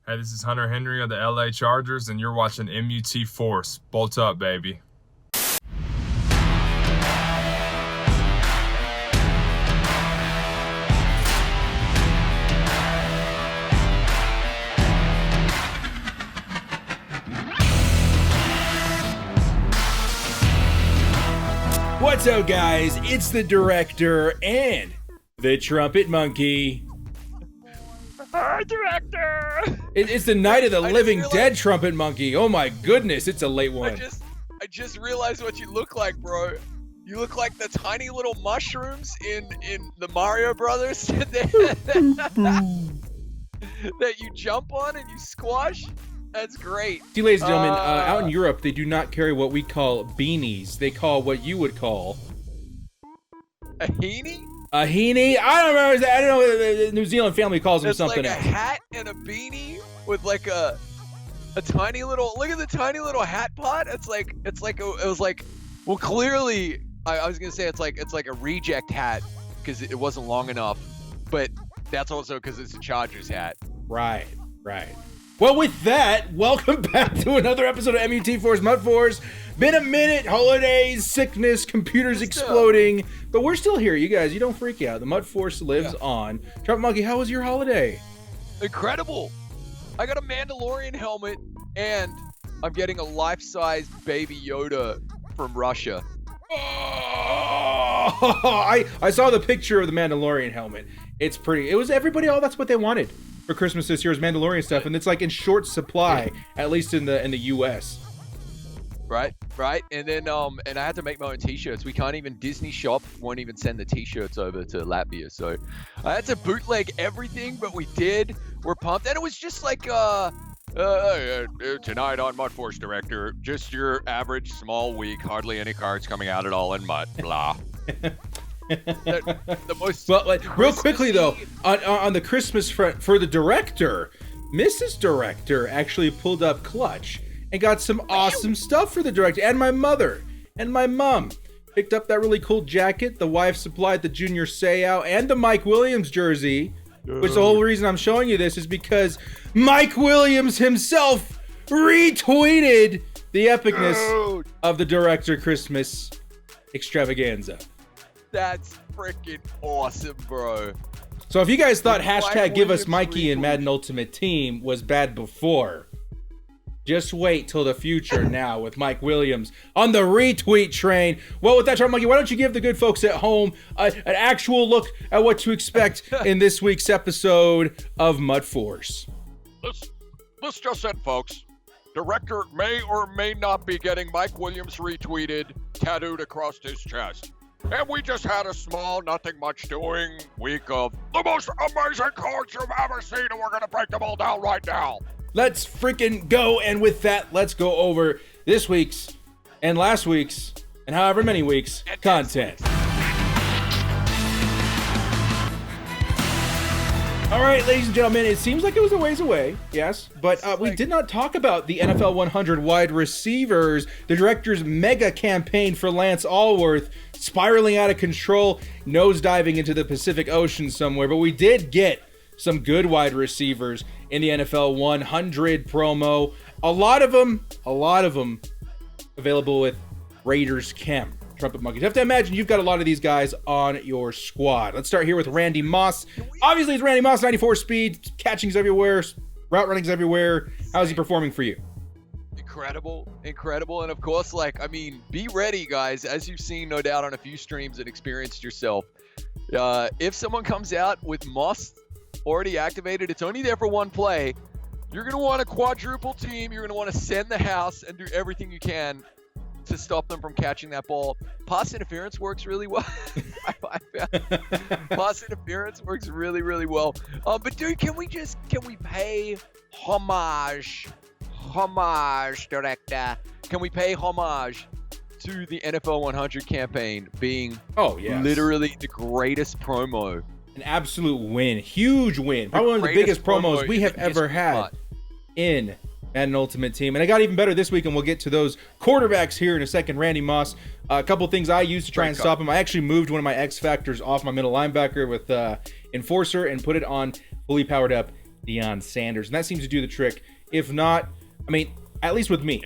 Hey, this is Hunter Henry of the LA Chargers, and you're watching MUT Force. Bolt up, baby. What's up, guys? It's the director and the Trumpetmonkey. Hi, director! It's the Night of the Living Dead Trumpetmonkey. Oh my goodness, it's a late one. I just realized what you look like, bro. You look like the tiny little mushrooms in the Mario Brothers that you jump on and you squash. That's great. See, ladies and gentlemen, out in Europe, they do not carry what we call beanies. They call what you would call a heenie? A heenie? I don't remember. I don't know. The New Zealand family calls them something else. It's like a hat and a beanie with like a tiny little. Look at the tiny little hat pot. It was like. Well, clearly, I was gonna say it's like a reject hat because it wasn't long enough, but that's also because it's a Chargers hat. Right. Well, with that, welcome back to another episode of MUT Force MUT Force. Been a minute, holidays, sickness, computers exploding, but we're still here, you guys. You don't freak out. The MUT Force lives on. Trumpetmonkey, how was your holiday? Incredible. I got a Mandalorian helmet, and I'm getting a life-size Baby Yoda from Russia. Oh, I saw the picture of the Mandalorian helmet. It's pretty. It was everybody. Oh, that's what they wanted for Christmas this year is Mandalorian stuff, and it's like in short supply, at least in the U.S. Right. And then and I had to make my own t-shirts. We can't even Disney shop won't even send the t-shirts over to Latvia. So I had to bootleg everything, but we did. We're pumped. And it was just like tonight on MUT Force Director, just your average small week, hardly any cards coming out at all in MUT, blah. The most real quickly though, on the Christmas front for the director, Mrs. Director actually pulled up clutch and got some awesome stuff for the director, and my mother and my mom picked up that really cool jacket. The wife supplied the Junior Seau and the Mike Williams jersey, which the whole reason I'm showing you this is because Mike Williams himself retweeted the epicness of the director Christmas extravaganza. That's freaking awesome, bro. So if you guys thought hashtag give us Mikey in Madden Ultimate Team was bad before, just wait till the future now with Mike Williams on the retweet train. Well, with that, Trumpetmonkey, why don't you give the good folks at home an actual look at what to expect in this week's episode of MUT Force. This just in, folks. Director may or may not be getting Mike Williams retweeted tattooed across his chest. And we just had a small, nothing much doing week of the most amazing cards you've ever seen, and we're going to break them all down right now. Let's freaking go. And with that, let's go over this week's and last week's and however many weeks content. All right, ladies and gentlemen, it seems like it was a ways away, yes, but we did not talk about the NFL 100 wide receivers, the director's mega campaign for Lance Allworth, spiraling out of control, nosediving into the Pacific Ocean somewhere, but we did get some good wide receivers in the NFL 100 promo. A lot of them available with Raiders Chem. Trumpetmonkey. You have to imagine you've got a lot of these guys on your squad. Let's start here with Randy Moss. Obviously, it's Randy Moss, 94 speed, catching's everywhere, route running's everywhere. How's he performing for you? Incredible. And of course, be ready, guys, as you've seen, no doubt, on a few streams and experienced yourself. If someone comes out with Moss already activated, it's only there for one play. You're going to want a quadruple team. You're going to want to send the house and do everything you can to stop them from catching that ball. Pass interference works really well. Pass interference works really, really well. But dude, can we pay homage, director? Can we pay homage to the NFL 100 campaign being literally the greatest promo? An absolute win, huge win. Probably one of the biggest promos we have ever had in Madden Ultimate Team. And I got even better this week, and we'll get to those quarterbacks here in a second. Randy Moss, a couple things I used to try and stop him. I actually moved one of my X Factors off my middle linebacker with Enforcer and put it on fully powered up Deion Sanders. And that seems to do the trick. If not, I mean, at least with me,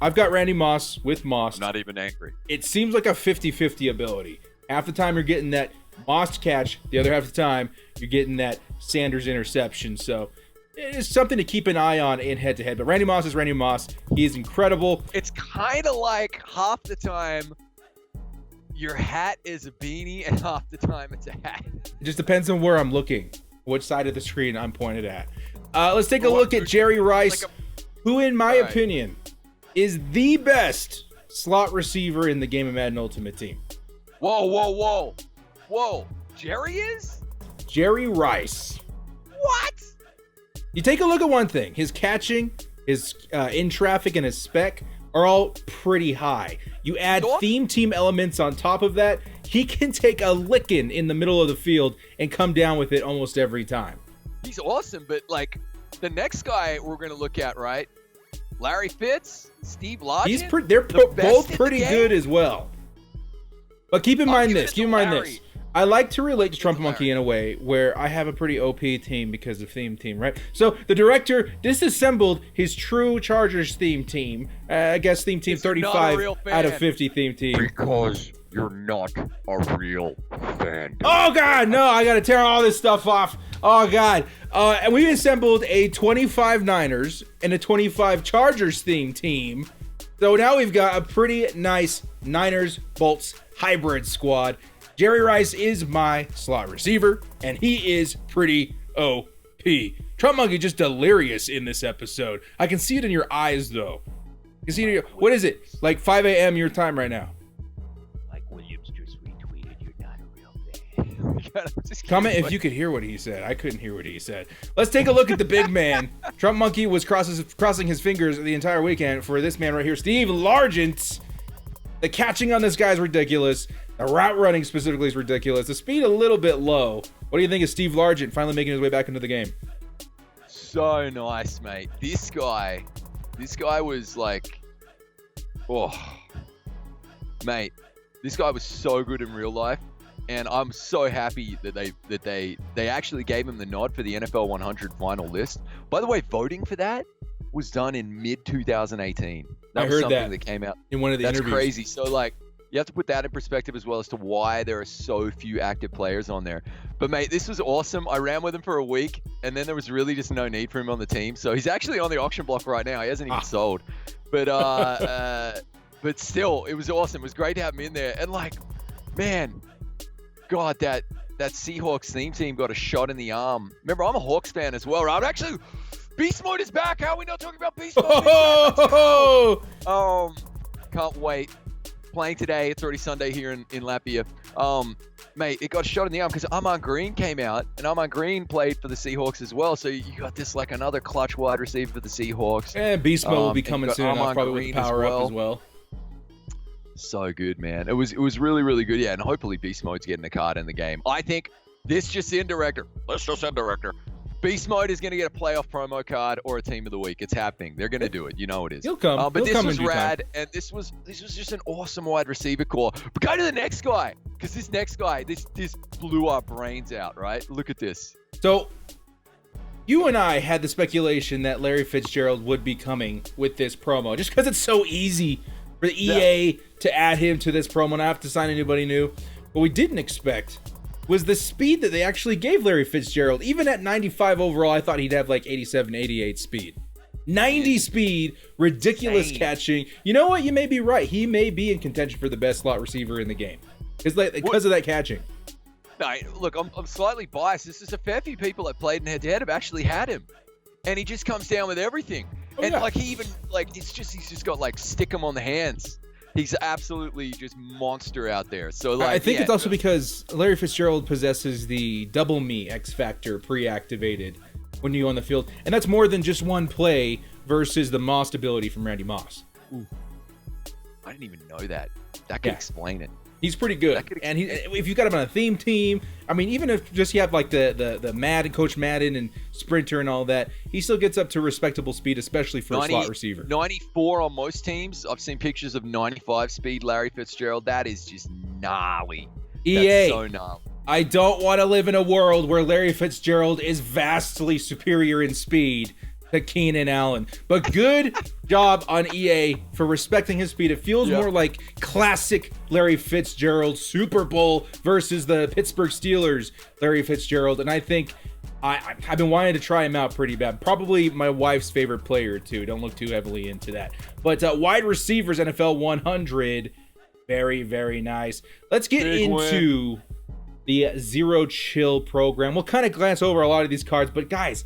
I've got Randy Moss with Moss. I'm not even angry. It seems like a 50-50 ability. Half the time you're getting that Moss catch. The other half of the time you're getting that Sanders interception. So it's something to keep an eye on in head-to-head. But Randy Moss is Randy Moss. He is incredible. It's kind of like half the time your hat is a beanie and half the time it's a hat. It just depends on where I'm looking, which side of the screen I'm pointed at. Let's take a look at Jerry Rice, who in my opinion is the best slot receiver in the game of Madden Ultimate Team. Whoa. Jerry is? Jerry Rice. What? You take a look at one thing. His catching, his in traffic, and his spec are all pretty high. You add theme team elements on top of that, he can take a licking in the middle of the field and come down with it almost every time. He's awesome, but like the next guy we're going to look at, right? Larry Fitz, Steve Largent. They're both pretty good as well. But keep in mind this. I like to relate to Trumpetmonkey in a way where I have a pretty OP team because of theme team, right? So the director disassembled his true Chargers theme team. I guess theme team 35 out of 50 theme team. Because you're not a real fan. Oh, God, no. I got to tear all this stuff off. Oh, God. And we assembled a 25 Niners and a 25 Chargers theme team. So now we've got a pretty nice Niners Bolts hybrid squad. Jerry Rice is my slot receiver, and he is pretty OP. Trumpetmonkey just delirious in this episode. I can see it in your eyes, though. You can see it. What is it? Like 5 a.m. your time right now. Like Williams just retweeted, you're not a real fan. Comment if you could hear what he said. I couldn't hear what he said. Let's take a look at the big man. Trumpetmonkey was crossing his fingers the entire weekend for this man right here, Steve Largent. The catching on this guy is ridiculous. The route running specifically is ridiculous. The speed a little bit low. What do you think of Steve Largent finally making his way back into the game? So nice, mate. This guy was like, mate, this guy was so good in real life, and I'm so happy that they actually gave him the nod for the NFL 100 final list. By the way, voting for that was done in mid 2018. I was heard something that came out in one of the interviews. That's crazy. So like, you have to put that in perspective as well as to why there are so few active players on there. But mate, this was awesome. I ran with him for a week, and then there was really just no need for him on the team. So he's actually on the auction block right now. He hasn't even sold. But but still, it was awesome. It was great to have him in there. And like, man, God, that Seahawks theme team got a shot in the arm. Remember, I'm a Hawks fan as well. I'm actually, Beast Mode is back. How are we not talking about Beast Mode? Can't wait. Playing today. It's already Sunday here in Latvia. Mate, it got shot in the arm because Amari Green came out, and Amari Green played for the Seahawks as well. So you got this like another clutch wide receiver for the Seahawks. And Beast Mode will be coming soon. Probably with power up as well. So good, man. It was really, really good. Yeah, and hopefully Beast Mode's getting a card in the game. I think this just in, director. Let's just in, director. Beast Mode is going to get a playoff promo card or a team of the week. It's happening. They're going to do it. You know it is. He'll come. But He'll this come was in due rad, time. and this was just an awesome wide receiver core. But go to the next guy, because this next guy, this blew our brains out, right? Look at this. So, you and I had the speculation that Larry Fitzgerald would be coming with this promo, just because it's so easy for the EA to add him to this promo, not have to sign anybody new. What we didn't expect was the speed that they actually gave Larry Fitzgerald. Even at 95 overall, I thought he'd have like 87, 88 speed. 90 speed, ridiculous catching. You know what? You may be right. He may be in contention for the best slot receiver in the game. It's like because of that catching. No, look, I'm slightly biased. This is a fair few people that played in head-to-head have actually had him. And he just comes down with everything. Like he even, like, he's just got like stick him on the hands. He's absolutely just monster out there. So like, I think it's also because Larry Fitzgerald possesses the double me X factor pre-activated when you go on the field, and that's more than just one play versus the Moss ability from Randy Moss. Ooh. I didn't even know that. That could explain it. He's pretty good, and if you got him on a theme team, I mean, even if just you have like the Madden, Coach Madden, and Sprinter and all that, he still gets up to respectable speed, especially for a slot receiver. 94 on most teams. I've seen pictures of 95 speed Larry Fitzgerald. That is just gnarly. EA. That's so gnarly. I don't want to live in a world where Larry Fitzgerald is vastly superior in speed to Keenan Allen. But good job on EA for respecting his speed. It feels more like classic Larry Fitzgerald, Super Bowl versus the Pittsburgh Steelers Larry Fitzgerald. And I think I've been wanting to try him out pretty bad. Probably my wife's favorite player, too. Don't look too heavily into that. But wide receivers, NFL 100. Very, very nice. Let's get into the Zero Chill program. We'll kind of glance over a lot of these cards. But, guys,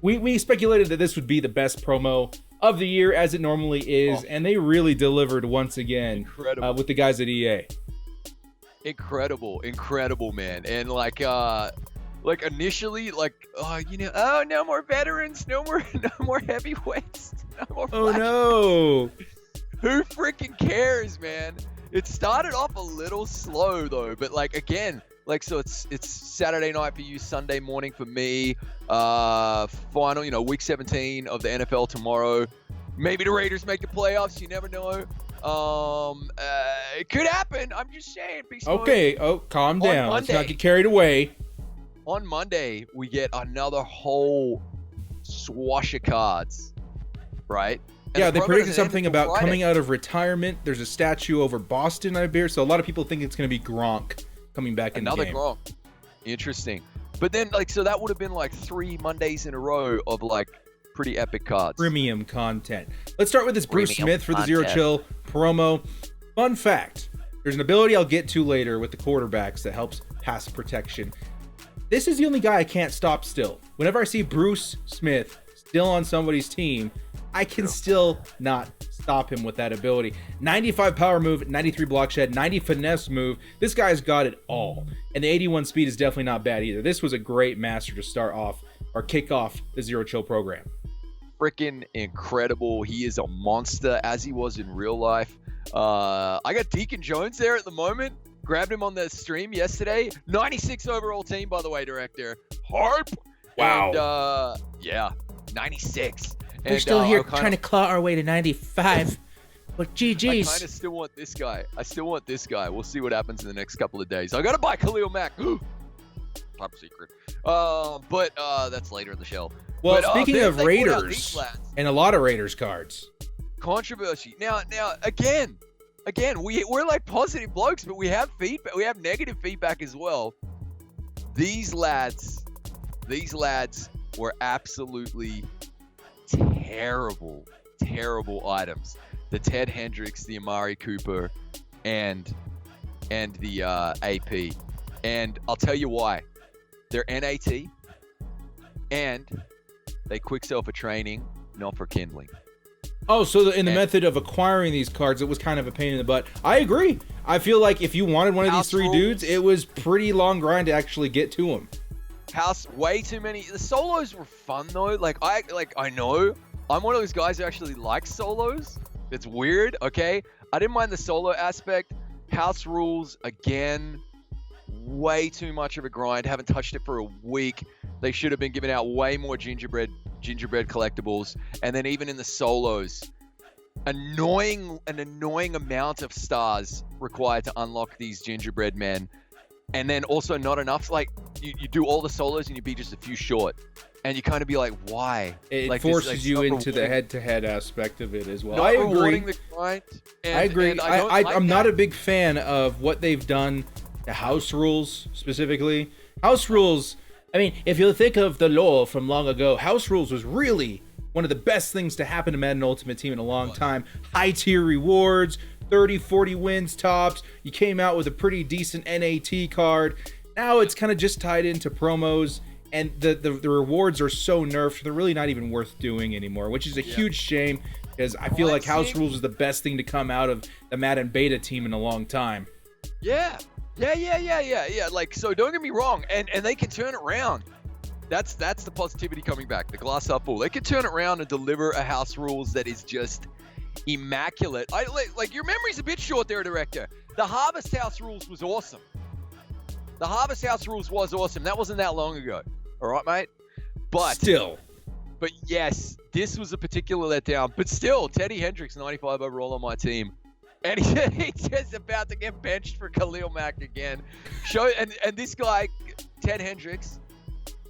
we speculated that this would be the best promo of the year, as it normally is. And they really delivered once again with the guys at EA. Incredible, man. And, like initially, no more veterans, no more heavyweights, no more Oh no! Who freaking cares, man? It started off a little slow though, but so it's Saturday night for you, Sunday morning for me. Final, week 17 of the NFL tomorrow. Maybe the Raiders make the playoffs. You never know. It could happen. I'm just saying. Okay. Oh, calm down. Let's not get carried away. On Monday, we get another whole swash of cards, right? And yeah, they predicted something about coming out of retirement. There's a statue over Boston, I hear. So a lot of people think it's going to be Gronk coming back in the game. Another Gronk. Interesting. But then, so that would have been 3 Mondays in a row of, pretty epic cards. Premium content. Let's start with this Bruce Smith for the Zero Chill promo. Fun fact. There's an ability I'll get to later with the quarterbacks that helps pass protection. This is the only guy I can't stop still. Whenever I see Bruce Smith still on somebody's team, I can still not stop him with that ability. 95 power move, 93 block shed, 90 finesse move. This guy's got it all. And the 81 speed is definitely not bad either. This was a great master to start off or kick off the Zero Chill program. Freaking incredible. He is a monster, as he was in real life. I got Deacon Jones there at the moment. Grabbed him on the stream yesterday. 96 overall team, by the way, Director. Harp. Wow. And, 96. We're still here trying to claw our way to 95. But GG's. I kind of still want this guy. We'll see what happens in the next couple of days. I got to buy Khalil Mack. Top secret. But that's later in the show. Well, speaking of Raiders, and a lot of Raiders cards. Controversy. Now, again, we're like positive blokes, but we have feedback. We have negative feedback as well. These lads were absolutely terrible items. The Ted Hendricks, the Amari Cooper, and the AP. And I'll tell you why. They're NAT, and they quick sell for training, not for kindling. Oh, so in the method of acquiring these cards, it was kind of a pain in the butt. I agree. I feel like if you wanted one of these three dudes, it was pretty long grind to actually get to them. Way too many. The solos were fun though. I know I'm one of those guys who actually likes solos. It's weird, okay? I didn't mind the solo aspect. House rules, again, way too much of a grind. Haven't touched it for a week. They should have been giving out way more gingerbread collectibles. And then even in the solos, an annoying amount of stars required to unlock these gingerbread men. And then also not enough. You do all the solos and you'd be just a few short. And you kind of be like, why? It forces you into the head-to-head aspect of it as well. I agree. The grind, I agree. I'm not a big fan of what they've done to house rules specifically. House rules, I mean, if you think of the lore from long ago, house rules was really one of the best things to happen to Madden Ultimate Team in a long time. High-tier rewards, 30, 40 wins tops. You came out with a pretty decent NAT card. Now it's kind of just tied into promos. And the rewards are so nerfed, they're really not even worth doing anymore, which is a huge shame because I feel like House Rules is the best thing to come out of the Madden Beta team in a long time. Yeah. So don't get me wrong, and they can turn it around. That's the positivity coming back, the glass half full. They can turn it around and deliver a House Rules that is just immaculate. Your memory's a bit short there, Director. The Harvest House Rules was awesome. The Harvest House Rules was awesome. That wasn't that long ago. All right, mate? But yes, this was a particular letdown. But still, Teddy Hendricks, 95 overall on my team. And he's just about to get benched for Khalil Mack again. And this guy, Ted Hendricks,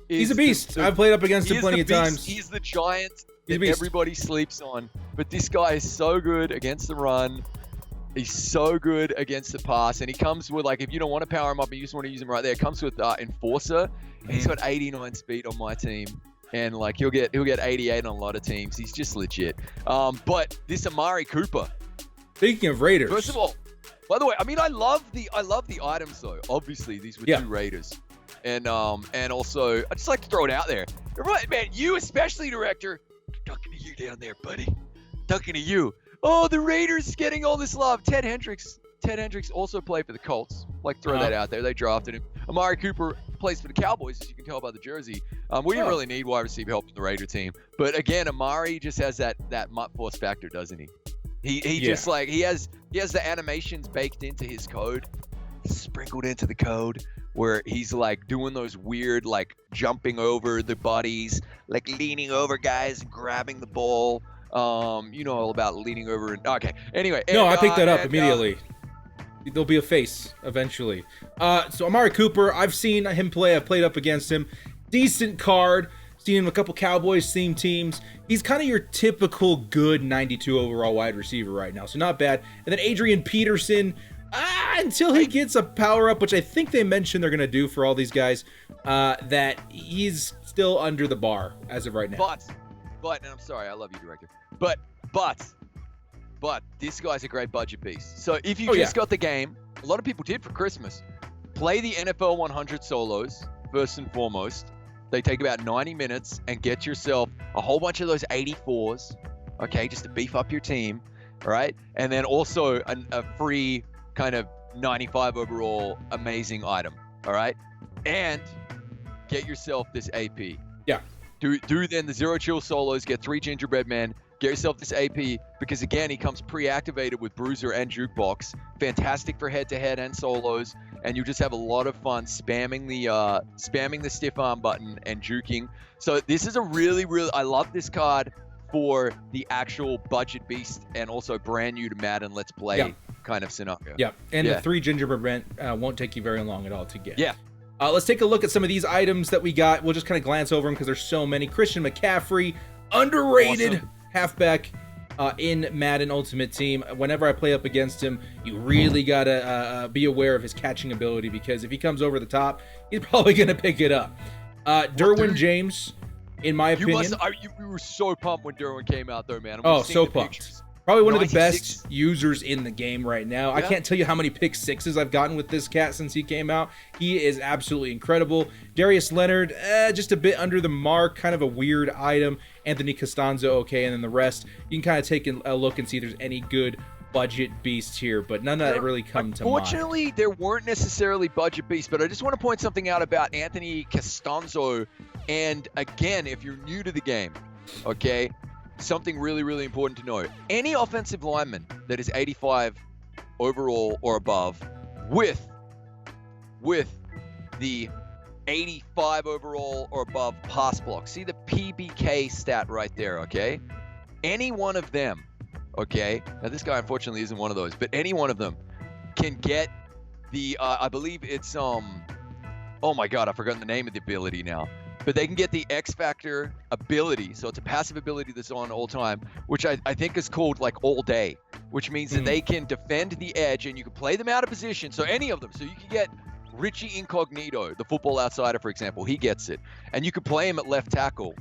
he's a beast. I've played up against him plenty of times. He's the giant that everybody sleeps on. But this guy is so good against the run. He's so good against the pass. And he comes with, like, if you don't want to power him up and you just want to use him right there, it comes with Enforcer. And he's got 89 speed on my team. And, like, he'll get 88 on a lot of teams. He's just legit. But this Amari Cooper. Speaking of Raiders. First of all, by the way, I mean, I love the items, though. Obviously, these were two Raiders. And also, I just like to throw it out there. Right, man, you especially, Director. Talking to you down there, buddy. Talking to you. Oh, the Raiders getting all this love. Ted Hendricks also played for the Colts. Like, throw that out there. They drafted him. Amari Cooper plays for the Cowboys, as you can tell by the jersey. We didn't really need wide receiver help from the Raider team. But again, Amari just has that MUT force factor, doesn't he? He just, like, he has the animations baked into his code, sprinkled into the code, where he's, like, doing those weird, like, jumping over the bodies, like leaning over guys and grabbing the ball. You know all about leaning over. Okay. Anyway. No, I picked that up immediately. There'll be a face eventually. So Amari Cooper, I've seen him play. I've played up against him. Decent card. Seen him in a couple Cowboys themed teams. He's kind of your typical good 92 overall wide receiver right now, so not bad. And then Adrian Peterson, until he gets a power up, which I think they mentioned they're gonna do for all these guys, that he's still under the bar as of right now. But, and I'm sorry, I love you, Director. But this guy's a great budget beast. So if you just got the game, a lot of people did for Christmas, play the NFL 100 solos first and foremost. They take about 90 minutes, and get yourself a whole bunch of those 84s, okay, just to beef up your team, all right? And then also a free kind of 95 overall amazing item, all right? And get yourself this AP. Yeah. Do then the Zero Chill solos, get 3 gingerbread men, get yourself this AP, because again, he comes pre-activated with Bruiser and Jukebox. Fantastic for head-to-head and solos, and you just have a lot of fun spamming the stiff arm button and juking. So this is a really, I love this card for the actual budget beast and also brand new to Madden Let's Play kind of scenario. Yeah, and the 3 gingerbread men won't take you very long at all to get. Yeah. Let's take a look at some of these items that we got. We'll just kind of glance over them because there's so many. Christian McCaffrey, underrated halfback in Madden Ultimate Team. Whenever I play up against him, you really got to be aware of his catching ability, because if he comes over the top, he's probably going to pick it up. Derwin James, in my opinion. We were so pumped when Derwin came out, though, man. So pumped. Probably one of the best users in the game right now. I can't tell you how many pick sixes I've gotten with this cat since he came out. He is absolutely incredible. Darius Leonard, just a bit under the mark, kind of a weird item. Anthony Costanzo, okay, and then the rest, you can kind of take a look and see if there's any good budget beasts here, but none of that really come to mind. Fortunately, there weren't necessarily budget beasts, but I just want to point something out about Anthony Costanzo. And again, if you're new to the game, okay, something really, really important to know. Any offensive lineman that is 85 overall or above with the 85 overall or above pass block. See the PBK stat right there, okay? Any one of them, okay? Now this guy unfortunately isn't one of those, but any one of them can get the, I believe it's, oh my God, I've forgotten the name of the ability now. But they can get the X Factor ability, so it's a passive ability that's on all time, which I think is called like all day, which means that they can defend the edge and you can play them out of position. So any of them. So you can get Richie Incognito, the football outsider, for example, he gets it. And you can play him at left tackle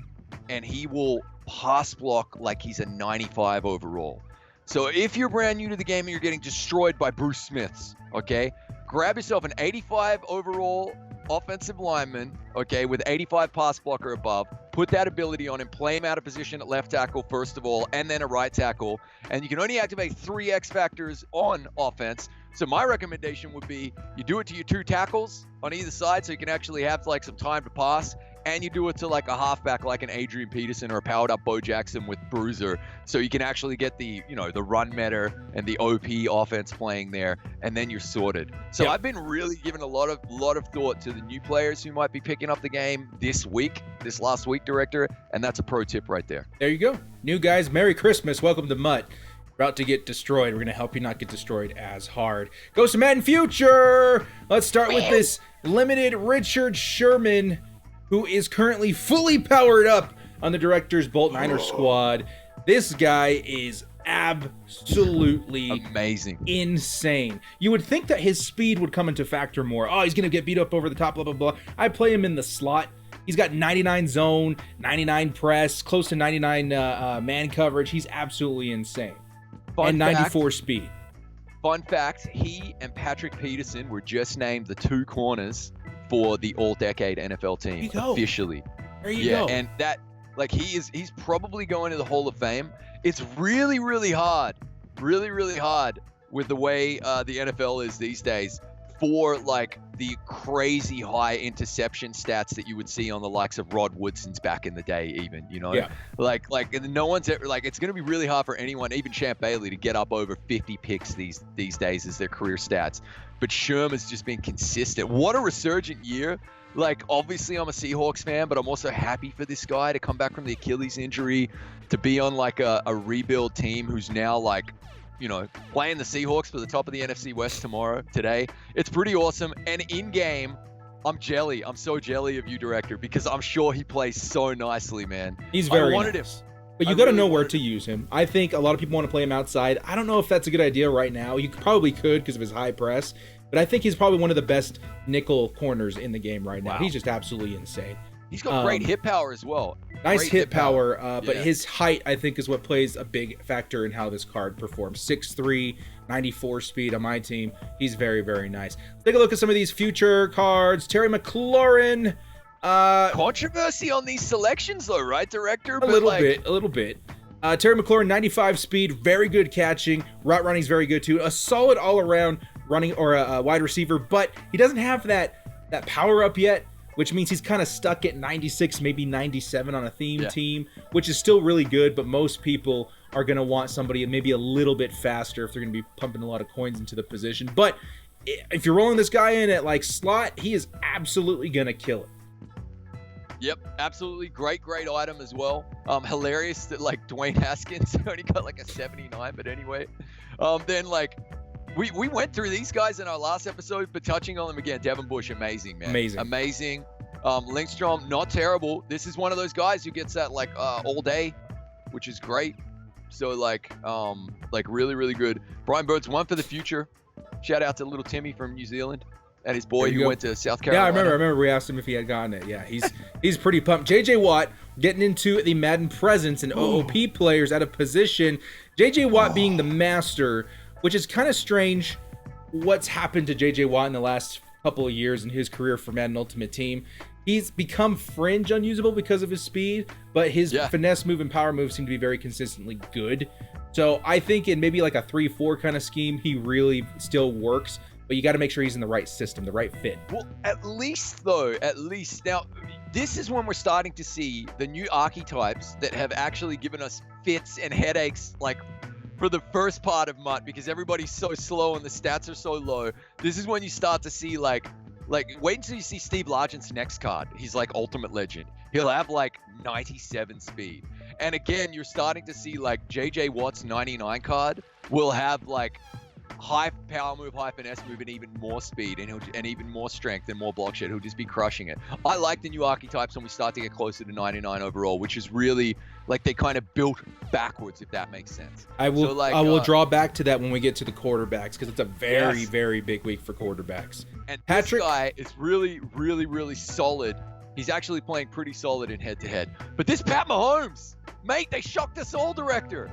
and he will pass block like he's a 95 overall. So if you're brand new to the game and you're getting destroyed by Bruce Smiths, okay, grab yourself an 85 overall offensive lineman, okay, with 85 pass blocker above, put that ability on him, play him out of position at left tackle first of all, and then a right tackle, and you can only activate 3 X factors on offense. So my recommendation would be you do it to your 2 tackles on either side so you can actually have like some time to pass, and you do it to like a halfback like an Adrian Peterson or a powered up Bo Jackson with Bruiser, so you can actually get the, you know, the run meta and the OP offense playing there, and then you're sorted. So I've been really giving a lot of thought to the new players who might be picking up the game this last week, Director, and that's a pro tip right there. There you go. New guys, Merry Christmas. Welcome to MUT. about to get destroyed. We're going to help you not get destroyed as hard. Goes to Madden Future. Let's start with this limited Richard Sherman, who is currently fully powered up on the Director's Bolt Niner squad. This guy is absolutely amazing, insane. You would think that his speed would come into factor more. Oh, he's gonna get beat up over the top, blah blah blah. I play him in the slot. He's got 99 zone, 99 press, close to 99 man coverage. He's absolutely insane. And 94 speed. Fun fact, he and Patrick Peterson were just named the 2 corners for the all-decade NFL team officially. There you go. And that, like, he's probably going to the Hall of Fame. It's really, really hard with the way the NFL is these days for, like, the crazy high interception stats that you would see on the likes of Rod Woodson's back in the day, even, you know? Yeah. Like no one's ever, like, it's going to be really hard for anyone, even Champ Bailey, to get up over 50 picks these days as their career stats. But Sherman's just been consistent. What a resurgent year. Like, obviously I'm a Seahawks fan, but I'm also happy for this guy to come back from the Achilles injury, to be on, like, a rebuild team who's now, like, you know, playing the Seahawks for the top of the NFC West today. It's pretty awesome. And in game, I'm jelly. I'm so jelly of you, Director, because I'm sure he plays so nicely, man. He's very nice. But you got to know where to use him. I think a lot of people want to play him outside. I don't know if that's a good idea right now. You probably could because of his high press. But I think he's probably one of the best nickel corners in the game right now. Wow. He's just absolutely insane. He's got great hit power as well. Nice hit power, but his height, I think, is what plays a big factor in how this card performs. 6'3", 94 speed on my team. He's very, very nice. Let's take a look at some of these future cards. Terry McLaurin. Controversy on these selections, though, right, Director? A little bit. Terry McLaurin, 95 speed, very good catching. Route running is very good, too. A solid all-around running or a wide receiver, but he doesn't have that power up yet, which means he's kind of stuck at 96, maybe 97 on a theme team, which is still really good, but most people are going to want somebody maybe a little bit faster if they're going to be pumping a lot of coins into the position. But if you're rolling this guy in at, like, slot, he is absolutely going to kill it. Yep, absolutely. Great item as well. Hilarious that, like, Dwayne Haskins only got, like, a 79, but anyway. Then, like, we went through these guys in our last episode, but touching on them again, Devin Bush, amazing, man. Amazing. Lindstrom, not terrible. This is one of those guys who gets that, like, all day, which is great. So, like, really, really good. Brian Burns, one for the future. Shout out to little Timmy from New Zealand and his boy who went to South Carolina. Yeah, I remember we asked him if he had gotten it. Yeah, he's pretty pumped. JJ Watt getting into the Madden presence and OOP players at a position. JJ Watt being the master, which is kind of strange what's happened to JJ Watt in the last couple of years in his career for Madden Ultimate Team. He's become fringe unusable because of his speed, but his finesse move and power move seem to be very consistently good. So I think in maybe like a 3-4 kind of scheme, he really still works, but you got to make sure he's in the right system, the right fit. Well, at least now, this is when we're starting to see the new archetypes that have actually given us fits and headaches, like, for the first part of MUT, because everybody's so slow and the stats are so low. This is when you start to see, like wait until you see Steve Largent's next card. He's like Ultimate Legend. He'll have like 97 speed. And again, you're starting to see, like, JJ Watt's 99 card will have, like, high power move, high finesse move, and even more speed, and even more strength and more block shed. He'll just be crushing it. I like the new archetypes when we start to get closer to 99 overall, which is really, like, they kind of built backwards, if that makes sense. I will draw back to that when we get to the quarterbacks, because it's a very, very big week for quarterbacks. And Patrick, this guy is really, really, really solid. He's actually playing pretty solid in head-to-head. But this Pat Mahomes, mate, they shocked us all, Director.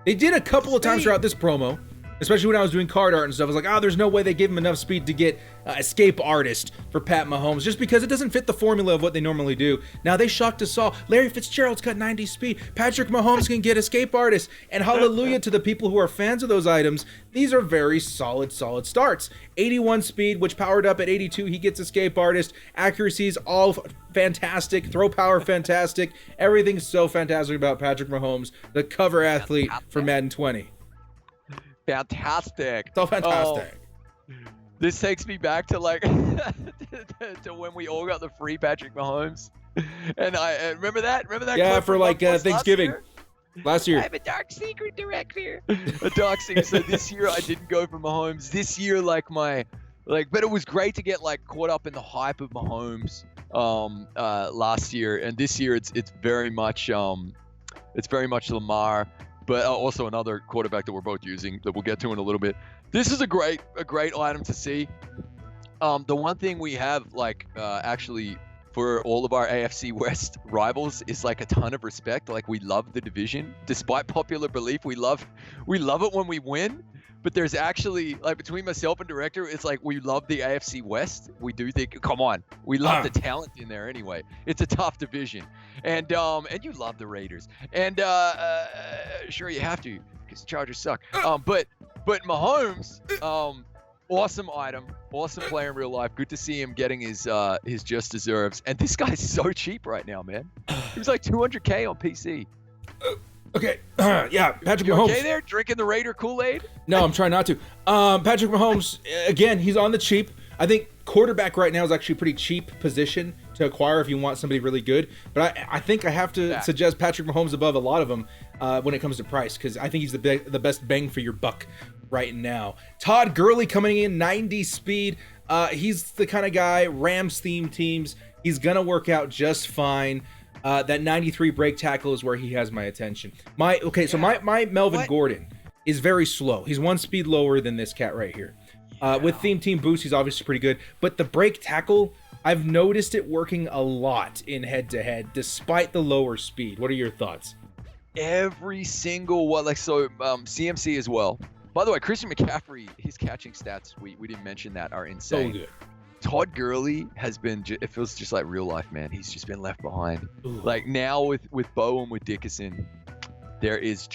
They did a couple of times throughout this promo. Especially when I was doing card art and stuff, I was like, there's no way they gave him enough speed to get escape artist for Pat Mahomes, just because it doesn't fit the formula of what they normally do. Now they shocked us all. Larry Fitzgerald's got 90 speed. Patrick Mahomes can get escape artist. And hallelujah to the people who are fans of those items. These are very solid starts. 81 speed, which powered up at 82, he gets escape artist. Accuracy's all fantastic. Throw power fantastic. Everything's so fantastic about Patrick Mahomes, the cover athlete for Madden 20. Fantastic. So fantastic. This takes me back to, like, to when we all got the free Patrick Mahomes. And I remember that. Yeah, for like Thanksgiving. Last year. I have a dark secret director. A dark secret. So this year I didn't go for Mahomes. This year, but it was great to get like caught up in the hype of Mahomes last year, and this year it's very much Lamar, but also another quarterback that we're both using that we'll get to in a little bit. This is a great item to see. The one thing we have actually for all of our AFC West rivals is like a ton of respect. Like we love the division, despite popular belief. We love it when we win. But there's actually, like, between myself and director, it's like we love the AFC West. We do think, come on, we love the talent in there anyway. It's a tough division, and you love the Raiders, and sure you have to because the Chargers suck. But Mahomes, awesome item, awesome player in real life. Good to see him getting his just deserves. And this guy's so cheap right now, man. He was like $200K on PC. Okay, yeah, Patrick You Mahomes. okay there, drinking the Raider Kool-Aid? No, I'm trying not to. Patrick Mahomes, again, he's on the cheap. I think quarterback right now is actually a pretty cheap position to acquire if you want somebody really good. But I think I have to suggest Patrick Mahomes above a lot of them when it comes to price, because I think he's the best bang for your buck right now. Todd Gurley coming in, 90 speed. He's the kind of guy, Rams-themed teams, he's going to work out just fine. That 93 break tackle is where he has my attention. My Melvin Gordon is very slow. He's one speed lower than this cat right here. With theme team boost, he's obviously pretty good. But the break tackle, I've noticed it working a lot in head-to-head, despite the lower speed. What are your thoughts? Every single one, CMC as well. By the way, Christian McCaffrey, his catching stats, we didn't mention that, are insane. So good. Todd Gurley has been, it feels just like real life, man. He's just been left behind. Ooh. Like now with Bo and with Dickerson, there is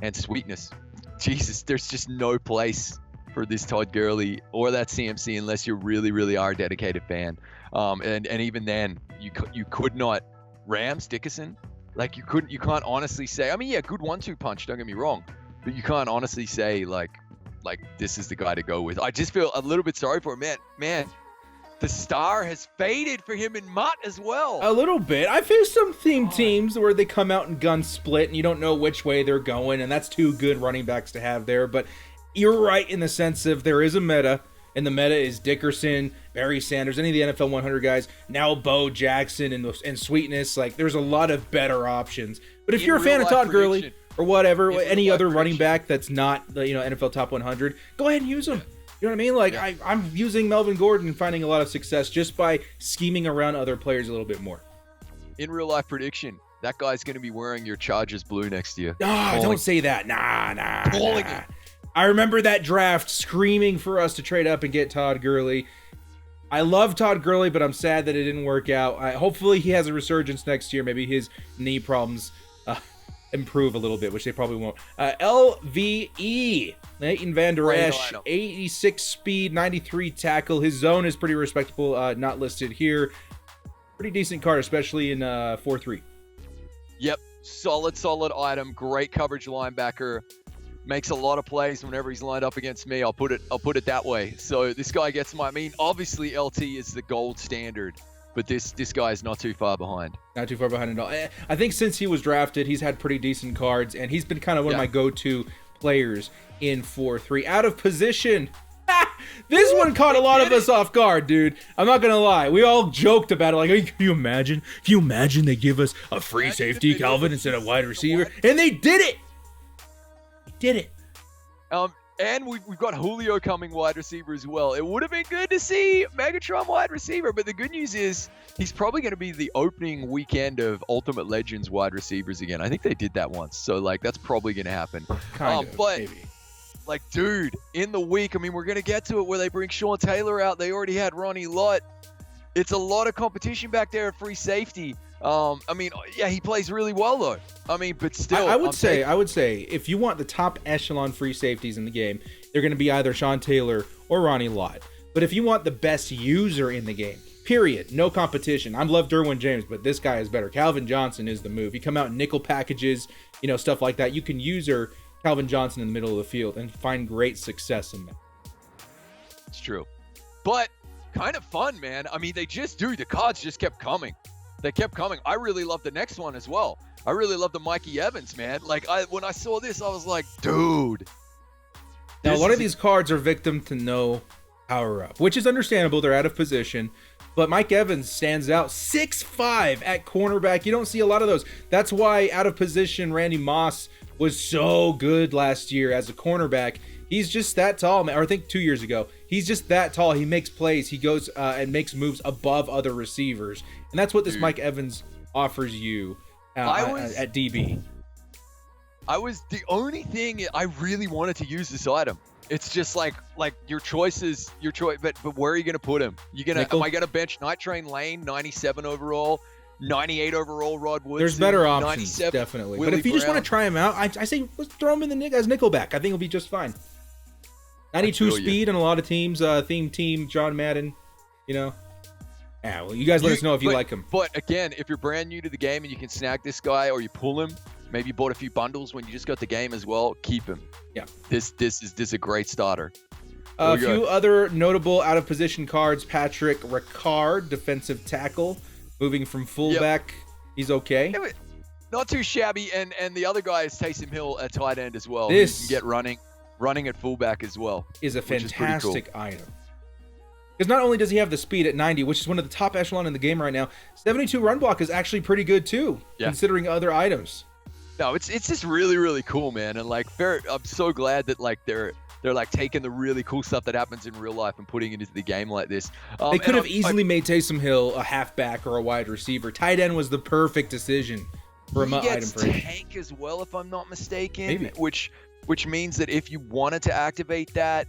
and sweetness. Jesus, there's just no place for this Todd Gurley or that CMC unless you really, really are a dedicated fan. And even then, you could not Rams Dickerson. Like you can't honestly say. I mean, yeah, good 1-2 punch. Don't get me wrong, but you can't honestly say like this is the guy to go with. I just feel a little bit sorry for him, man. The star has faded for him in MUT as well. A little bit. I faced some theme teams where they come out and gun split and you don't know which way they're going, and that's two good running backs to have there. But you're right in the sense of there is a meta, and the meta is Dickerson, Barry Sanders, any of the NFL 100 guys, now Bo Jackson and Sweetness. Like, there's a lot of better options. But if you're a fan of Todd Gurley or whatever, any other running back that's not NFL top 100, go ahead and use them. You know what I mean? Like, yeah. I'm using Melvin Gordon and finding a lot of success just by scheming around other players a little bit more. In real life prediction, that guy's going to be wearing your Chargers blue next year. Don't say that. Nah. I remember that draft screaming for us to trade up and get Todd Gurley. I love Todd Gurley, but I'm sad that it didn't work out. Hopefully he has a resurgence next year. Maybe his knee problems improve a little bit, which they probably won't. LVE, Leighton Van Der Esch, 86 speed, 93 tackle. His zone is pretty respectable, not listed here. Pretty decent card, especially in 4-3. Yep, solid item. Great coverage linebacker. Makes a lot of plays whenever he's lined up against me. I'll put it that way. So this guy gets obviously LT is the gold standard, but this guy is not too far behind. Not too far behind at all. I think since he was drafted, he's had pretty decent cards, and he's been kind of one of my go-to players in 4-3. Out of position. This one caught a lot of us off guard, dude. I'm not gonna lie. We all joked about it. Like, hey, can you imagine they give us a free safety, Calvin, instead of wide receiver? And they did it. And we've got Julio coming wide receiver as well. It would have been good to see Megatron wide receiver, but the good news is he's probably going to be the opening weekend of Ultimate Legends wide receivers again. I think they did that once, so that's probably going to happen. Maybe. Dude, in the week, we're going to get to it where they bring Sean Taylor out. They already had Ronnie Lott. It's a lot of competition back there at free safety. He plays really well though. But still, I would say if you want the top echelon free safeties in the game, they're going to be either Sean Taylor or Ronnie Lott. But if you want the best user in the game, period, no competition. I love Derwin James, but this guy is better. Calvin Johnson is the move. You come out in nickel packages, stuff like that. You can user Calvin Johnson in the middle of the field and find great success in that. It's true, but kind of fun, man. The cards just kept coming. They kept coming. I really love the next one as well. I really love the Mikey Evans, man. Like, when I saw this, I was like, dude. Now, a lot of these cards are victim to no power up, which is understandable. They're out of position. But Mike Evans stands out. 6'5" at cornerback. You don't see a lot of those. That's why out of position Randy Moss was so good last year as a cornerback. He's just that tall, man. Or I think 2 years ago. He's just that tall. He makes plays. He goes and makes moves above other receivers. And that's what this Mike Evans offers you at DB. The only thing I really wanted to use this item. It's just like your choices, but where are you gonna put him? Am I gonna bench Night Train Lane, 97 overall, 98 overall Rod Woodson? There's better options, definitely. Willie but if you just Brown. want to try him out, I say let's throw him in as Nickelback. I think he'll be just fine. 92 speed and a lot of teams, theme team, John Madden, Yeah, well, you guys let us know if you like him. But again, if you're brand new to the game and you can snag this guy or you pull him, maybe you bought a few bundles when you just got the game as well, keep him. Yeah. This is a great starter. A few other notable out of position cards. Patrick Ricard, defensive tackle, moving from fullback. Yep. He's okay. Yeah, not too shabby. And the other guy is Taysom Hill at tight end as well. This you can get running at fullback as well. Is a fantastic item. Because not only does he have the speed at 90, which is one of the top echelon in the game right now, 72 run block is actually pretty good too, considering other items. No, it's just really, really cool, man. And like, I'm so glad that like they're like taking the really cool stuff that happens in real life and putting it into the game like this. They could have easily made Taysom Hill a halfback or a wide receiver. Tight end was the perfect decision for a MUT item for him. Tank as well, if I'm not mistaken. Maybe. Which means that if you wanted to activate that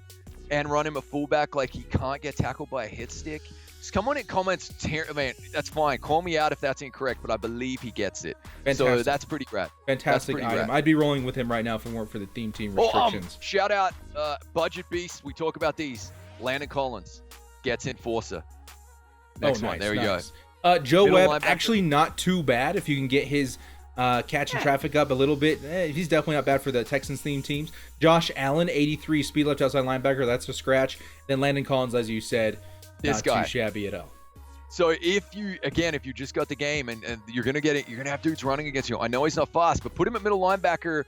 and run him a fullback, like he can't get tackled by a hit stick. Just come on in comments. Man, that's fine. Call me out if that's incorrect, but I believe he gets it. Fantastic. So that's pretty rad. Fantastic item. I'd be rolling with him right now if it weren't for the theme team restrictions. Shout out Budget Beast. We talk about these. Landon Collins gets Enforcer. Next one. There we go. Joe Middle Webb, linebacker. actually not too bad if you can get his catching traffic up a little bit. He's definitely not bad for the Texans theme teams. Josh Allen, 83 speed left outside linebacker. That's a scratch. Then Landon Collins, as you said, not too shabby at all. So if you just got the game and you're gonna get it, you're gonna have dudes running against you. I know he's not fast, but put him at middle linebacker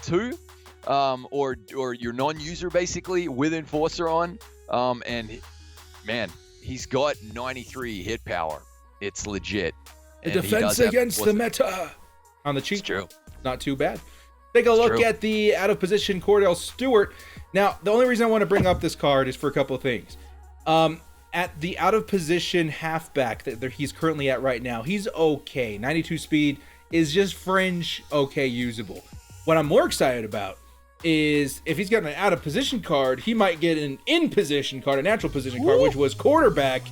2, or your non-user basically with Enforcer on, and man, he's got 93 hit power. It's legit. The defense against the meta on the cheat. It's true. Not too bad. Take a look at the out of position Kordell Stewart. Now, the only reason I want to bring up this card is for a couple of things. At the out of position halfback that he's currently at right now, he's okay. 92 speed is just fringe okay usable. What I'm more excited about is if he's got an out of position card, he might get an in position card, a natural position card, which was quarterback,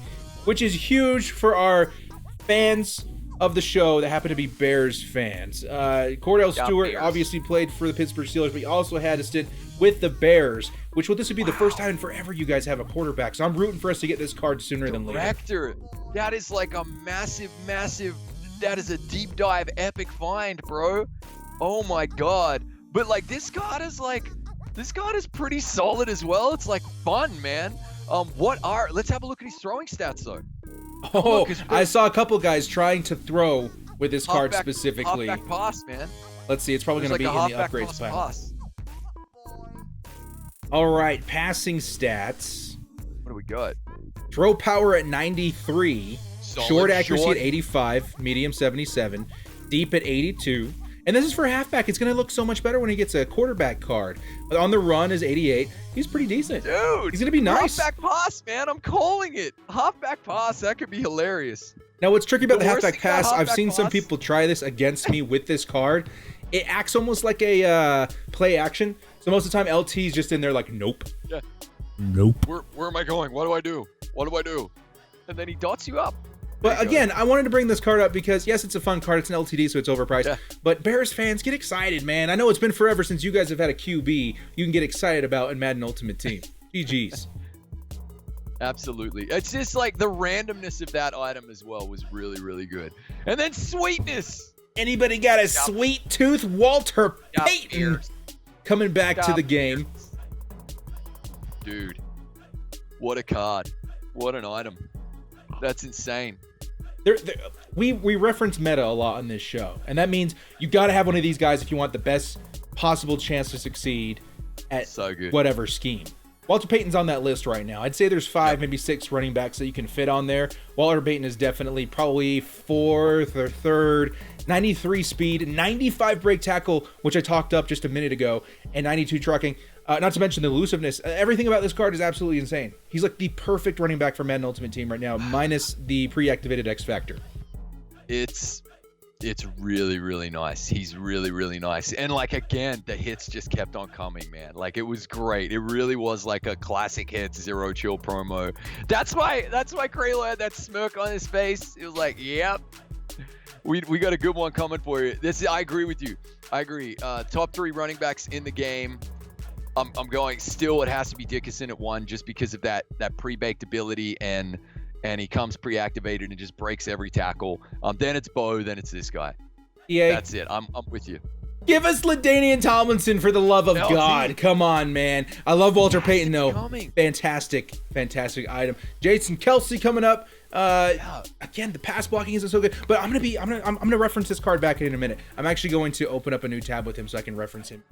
which is huge for our fans of the show that happen to be Bears fans. Kordell Stewart obviously played for the Pittsburgh Steelers, but he also had a stint with the Bears, this would be the first time in forever you guys have a quarterback. So I'm rooting for us to get this card sooner than later. Director, that is like a massive, that is a deep dive epic find, bro. Oh my God. But like this card is pretty solid as well. It's like fun, man. Let's have a look at his throwing stats though. Oh, I saw a couple guys trying to throw with this card specifically. Halfback pass, man. Let's see, it's probably going to be in the upgrades panel. All right, passing stats. What do we got? Throw power at 93, short accuracy at 85, medium 77, deep at 82. And this is for halfback. It's going to look so much better when he gets a quarterback card. But on the run is 88. He's pretty decent. Dude, he's going to be nice. Halfback pass, man. I'm calling it. Halfback pass. That could be hilarious. Now, what's tricky about the halfback pass, I've seen some people try this against me with this card. It acts almost like a play action. So most of the time, LT's just in there like, nope. Yeah. Nope. Where am I going? What do I do? What do I do? And then he dots you up. But again, I wanted to bring this card up because, yes, it's a fun card. It's an LTD, so it's overpriced. Yeah. But Bears fans, get excited, man. I know it's been forever since you guys have had a QB you can get excited about in Madden Ultimate Team. GG's. Absolutely. It's just like the randomness of that item as well was really, really good. And then sweetness. Anybody got a sweet tooth? Walter Payton coming back to the game. Dude, what a card. What an item. That's insane. we reference meta a lot on this show, and that means you got to have one of these guys if you want the best possible chance to succeed at whatever scheme. Walter Payton's on that list right now. I'd say there's 5, maybe 6 running backs that you can fit on there. Walter Payton is definitely probably 4th or 3rd. 93 speed, 95 break tackle, which I talked up just a minute ago, and 92 trucking. Not to mention the elusiveness. Everything about this card is absolutely insane. He's like the perfect running back for Madden Ultimate Team right now, minus the pre-activated X Factor. It's really, really nice. He's really, really nice. And like, again, the hits just kept on coming, man. Like, it was great. It really was like a classic hits Zero Chill promo. That's why Kraylo had that smirk on his face. It was like, yep. We got a good one coming for you. I agree with you. I agree. Top 3 running backs in the game. I'm going still. It has to be Dickinson at 1 just because of that pre-baked ability, and he comes pre-activated and just breaks every tackle. Then it's Bo. Then it's this guy. Yeah, that's it. I'm with you. Give us LaDainian Tomlinson for the love of God. Come on, man. I love Walter Payton though. Fantastic item. Jason Kelsey coming up. Again, the pass blocking isn't so good, but I'm gonna reference this card back in a minute. I'm actually going to open up a new tab with him so I can reference him.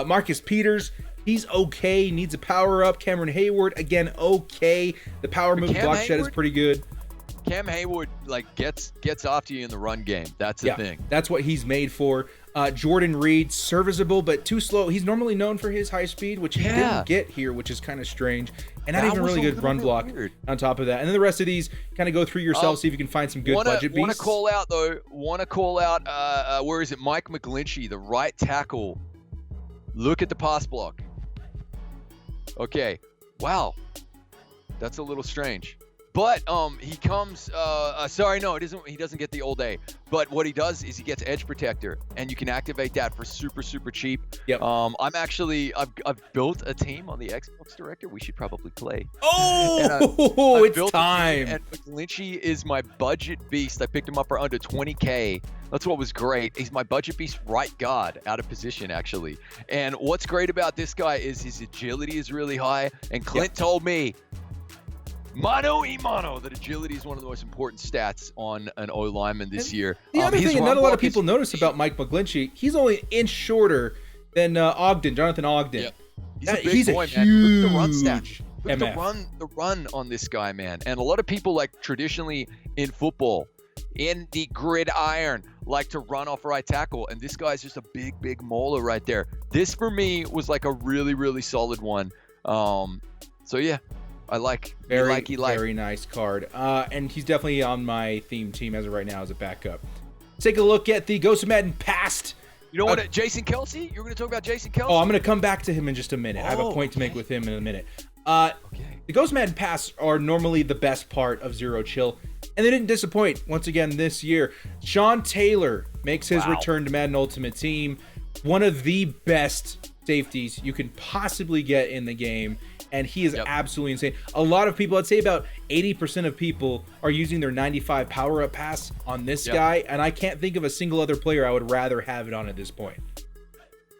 Marcus Peters, he's okay. Needs a power up. Cameron Hayward, again, okay. The power move block shed is pretty good. Cam Hayward gets after you in the run game. That's the thing. That's what he's made for. Jordan Reed, serviceable but too slow. He's normally known for his high speed, which he didn't get here, which is kind of strange. And not even really good run block on top of that. And then the rest of these, kind of go through yourself, see if you can find some good budget beasts. Want to call out, where is it? Mike McGlinchey, the right tackle. Look at the pass block. Okay. Wow. That's a little strange. But he comes he doesn't get the all day. But what he does is he gets edge protector, and you can activate that for super cheap. Yep. I've built a team on the Xbox Director. We should probably play. Oh, it's time. And McGlinchey is my budget beast. I picked him up for under 20K. That's what was great. He's my budget beast right guard, out of position actually. And what's great about this guy is his agility is really high. And Clint told me, mano y mano, that agility is one of the most important stats on an O lineman this year. The other thing not a lot of people notice about Mike McGlinchey, he's only an inch shorter than Jonathan Ogden. Yep. He's a big boy, huge man. Look at the run stats. Look at MF. the run on this guy, man. And a lot of people, like traditionally in football, in the gridiron, like to run off right tackle. And this guy's just a big mauler right there. This for me was like a really solid one. So yeah. Very nice card. And he's definitely on my theme team as of right now as a backup. Take a look at the Ghost of Madden past. You know what, Jason Kelsey? You're going to talk about Jason Kelsey? Oh, I'm going to come back to him in just a minute. I have a point to make with him in a minute. The Ghost of Madden past are normally the best part of Zero Chill, and they didn't disappoint once again this year. Sean Taylor makes his return to Madden Ultimate Team. One of the best safeties you can possibly get in the game. And he is absolutely insane. A lot of people, I'd say about 80% of people are using their 95 power-up pass on this guy, and I can't think of a single other player I would rather have it on at this point.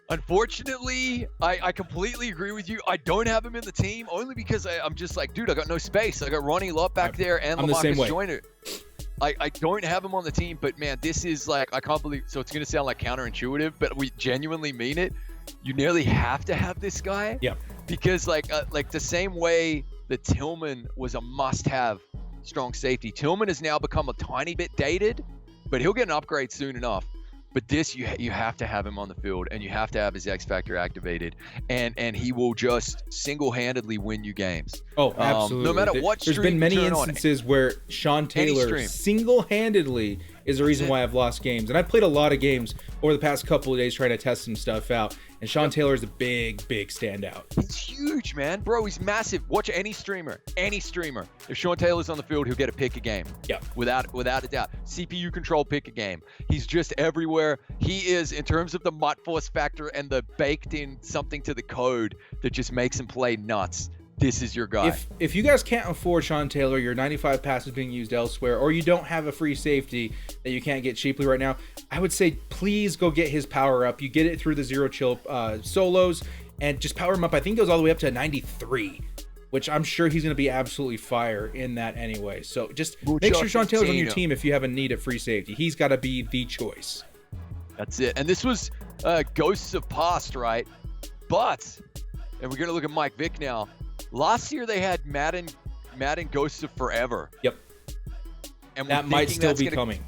Unfortunately, I completely agree with you. I don't have him in the team, only because I'm just like, dude, I got no space. I got Ronnie Lott back there and LaMarcus Joyner. I don't have him on the team, but man, this is like, I can't believe, so it's going to sound like counterintuitive, but we genuinely mean it. You nearly have to have this guy. Yeah. Because like the same way that Tillman was a must-have strong safety, Tillman has now become a tiny bit dated, but he'll get an upgrade soon enough. But this, you have to have him on the field, and you have to have his X Factor activated, and he will just single-handedly win you games. Oh, absolutely. No matter what stream. There's been many instances where Sean Taylor single-handedly is the reason why I've lost games. And I've played a lot of games over the past couple of days trying to test some stuff out. And Sean Taylor is a big standout. He's huge, man. Bro, he's massive. Watch any streamer. If Sean Taylor's on the field, he'll get a pick a game. Yeah. Without a doubt. CPU control pick a game. He's just everywhere. He is, in terms of the MUT force factor and the baked in something to the code that just makes him play nuts. This is your guy. If you guys can't afford Sean Taylor, your 95 pass is being used elsewhere, or you don't have a free safety that you can't get cheaply right now, I would say please go get his power up. You get it through the Zero Chill solos, and just power him up. I think it goes all the way up to 93. which I'm sure he's going to be absolutely fire in that anyway. So just We'll make sure chuck Sean Taylor's on your Cena. team if you have a need at free safety. He's got to be the choice. That's it. And this was ghosts of past, right? But, and we're going to look at Mike Vick now. Last year they had Madden Ghosts of Forever. Yep. And That might still be coming.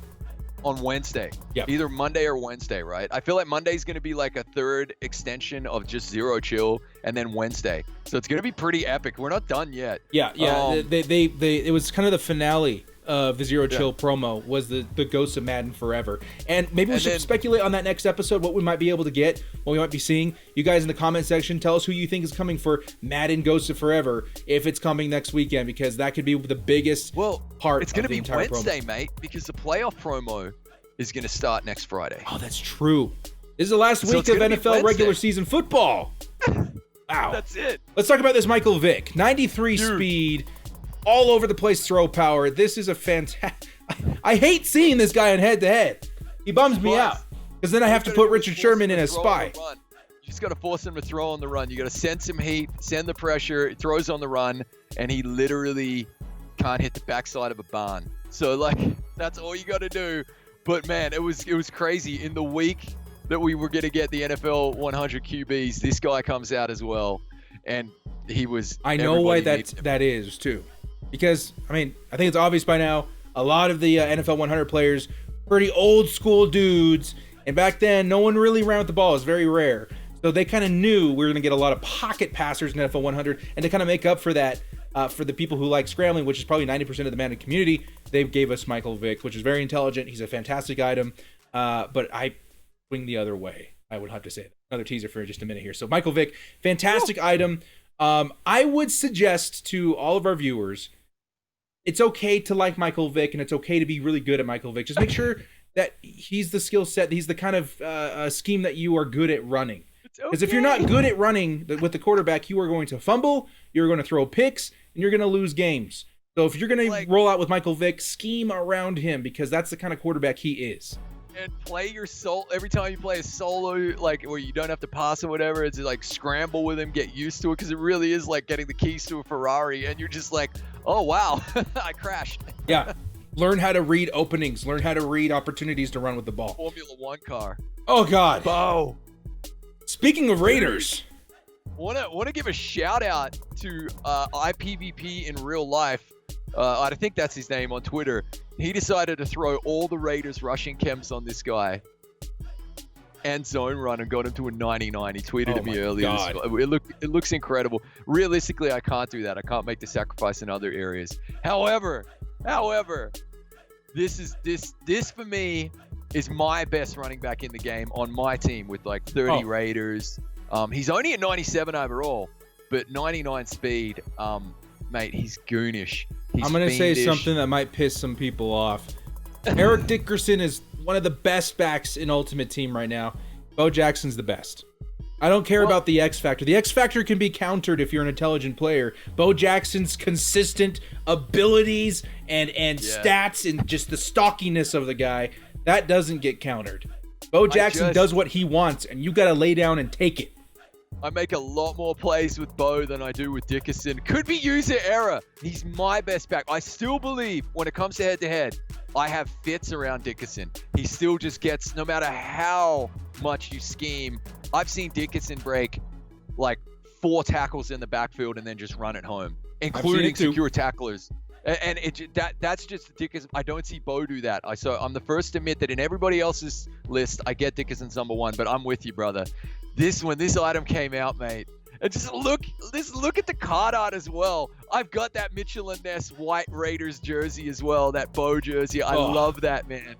On Wednesday. Yep. Either Monday or Wednesday, right? I feel like Monday's going to be like a third extension of just Zero Chill, and then Wednesday. So it's going to be pretty epic. We're not done yet. Yeah. It was kind of the finale of the Zero Chill promo was the Ghosts of Madden Forever. And maybe we should speculate on that next episode, what we might be able to get, what we might be seeing. You guys in the comment section, tell us who you think is coming for Madden Ghosts of Forever if it's coming next weekend, because that could be the biggest part it's going to of the be entire Wednesday, promo. mate, because the playoff promo is going to start next Friday. Oh, that's true. This is the last So week it's of gonna be NFL regular Wednesday. season football. Wow. That's it. Let's talk about this Michael Vick. 93 speed, all over the place throw power. This is a fantastic... I hate seeing this guy in head-to-head. He bums me out. Because then I have to put Richard Sherman in as spy. You just got to force him to throw on the run. You got to send some heat, send the pressure, throws on the run, and he literally can't hit the backside of a barn. So, like, that's all you got to do. But, man, it was crazy. In the week that we were going to get the NFL 100 QBs, this guy comes out as well. And he was... I know why everybody needs that is, too. Because, I mean, I think it's obvious by now, a lot of the NFL 100 players, pretty old school dudes. And back then, no one really ran with the ball. It was very rare. So they kind of knew we were going to get a lot of pocket passers in NFL 100. And to kind of make up for that, for the people who like scrambling, which is probably 90% of the Madden community, they gave us Michael Vick, which is very intelligent. He's a fantastic item. But I swing the other way. I would have to say that. Another teaser for just a minute here. So Michael Vick, fantastic item. I would suggest to all of our viewers, it's okay to like Michael Vick, and it's okay to be really good at Michael Vick. Just make sure that he's the skill set, he's the kind of scheme that you are good at running. Because if you're not good at running with the quarterback, you are going to fumble, you're going to throw picks, and you're going to lose games. So if you're going to roll out with Michael Vick, scheme around him, because that's the kind of quarterback he is. And play your soul every time you play a solo, like where you don't have to pass or whatever. It's like scramble with him, get used to it, because it really is like getting the keys to a Ferrari, and you're just like, oh wow, I crashed. Yeah, learn how to read openings, learn how to read opportunities to run with the ball. Formula One car. Oh God. Bo. Speaking of Raiders, want to give a shout out to IPVP in real life. I think that's his name on Twitter. He decided to throw all the Raiders rushing chems on this guy and zone run and got him to a 99. He tweeted at me earlier. God. It looks incredible. Realistically, I can't do that. I can't make the sacrifice in other areas. However, this for me is my best running back in the game on my team with like 30 Raiders. He's only at 97 overall, but 99 speed. Mate, he's goonish. I'm going to say something that might piss some people off. Eric Dickerson is one of the best backs in Ultimate Team right now. Bo Jackson's the best. I don't care about the X Factor. The X Factor can be countered if you're an intelligent player. Bo Jackson's consistent abilities and stats and just the stockiness of the guy, that doesn't get countered. Bo Jackson does what he wants, and you got to lay down and take it. I make a lot more plays with Bo than I do with Dickerson. Could be user error. He's my best back. I still believe when it comes to head-to-head, I have fits around Dickerson. He still just gets, no matter how much you scheme. I've seen Dickerson break like 4 tackles in the backfield and then just run it home, including secure tacklers. And that's just Dickerson. I don't see Bo do that. So I'm the first to admit that in everybody else's list, I get Dickerson's number 1, but I'm with you, brother. When this item came out, mate, and just look at the card art as well. I've got that Mitchell and Ness white Raiders jersey as well, that Bo jersey. I love that, man.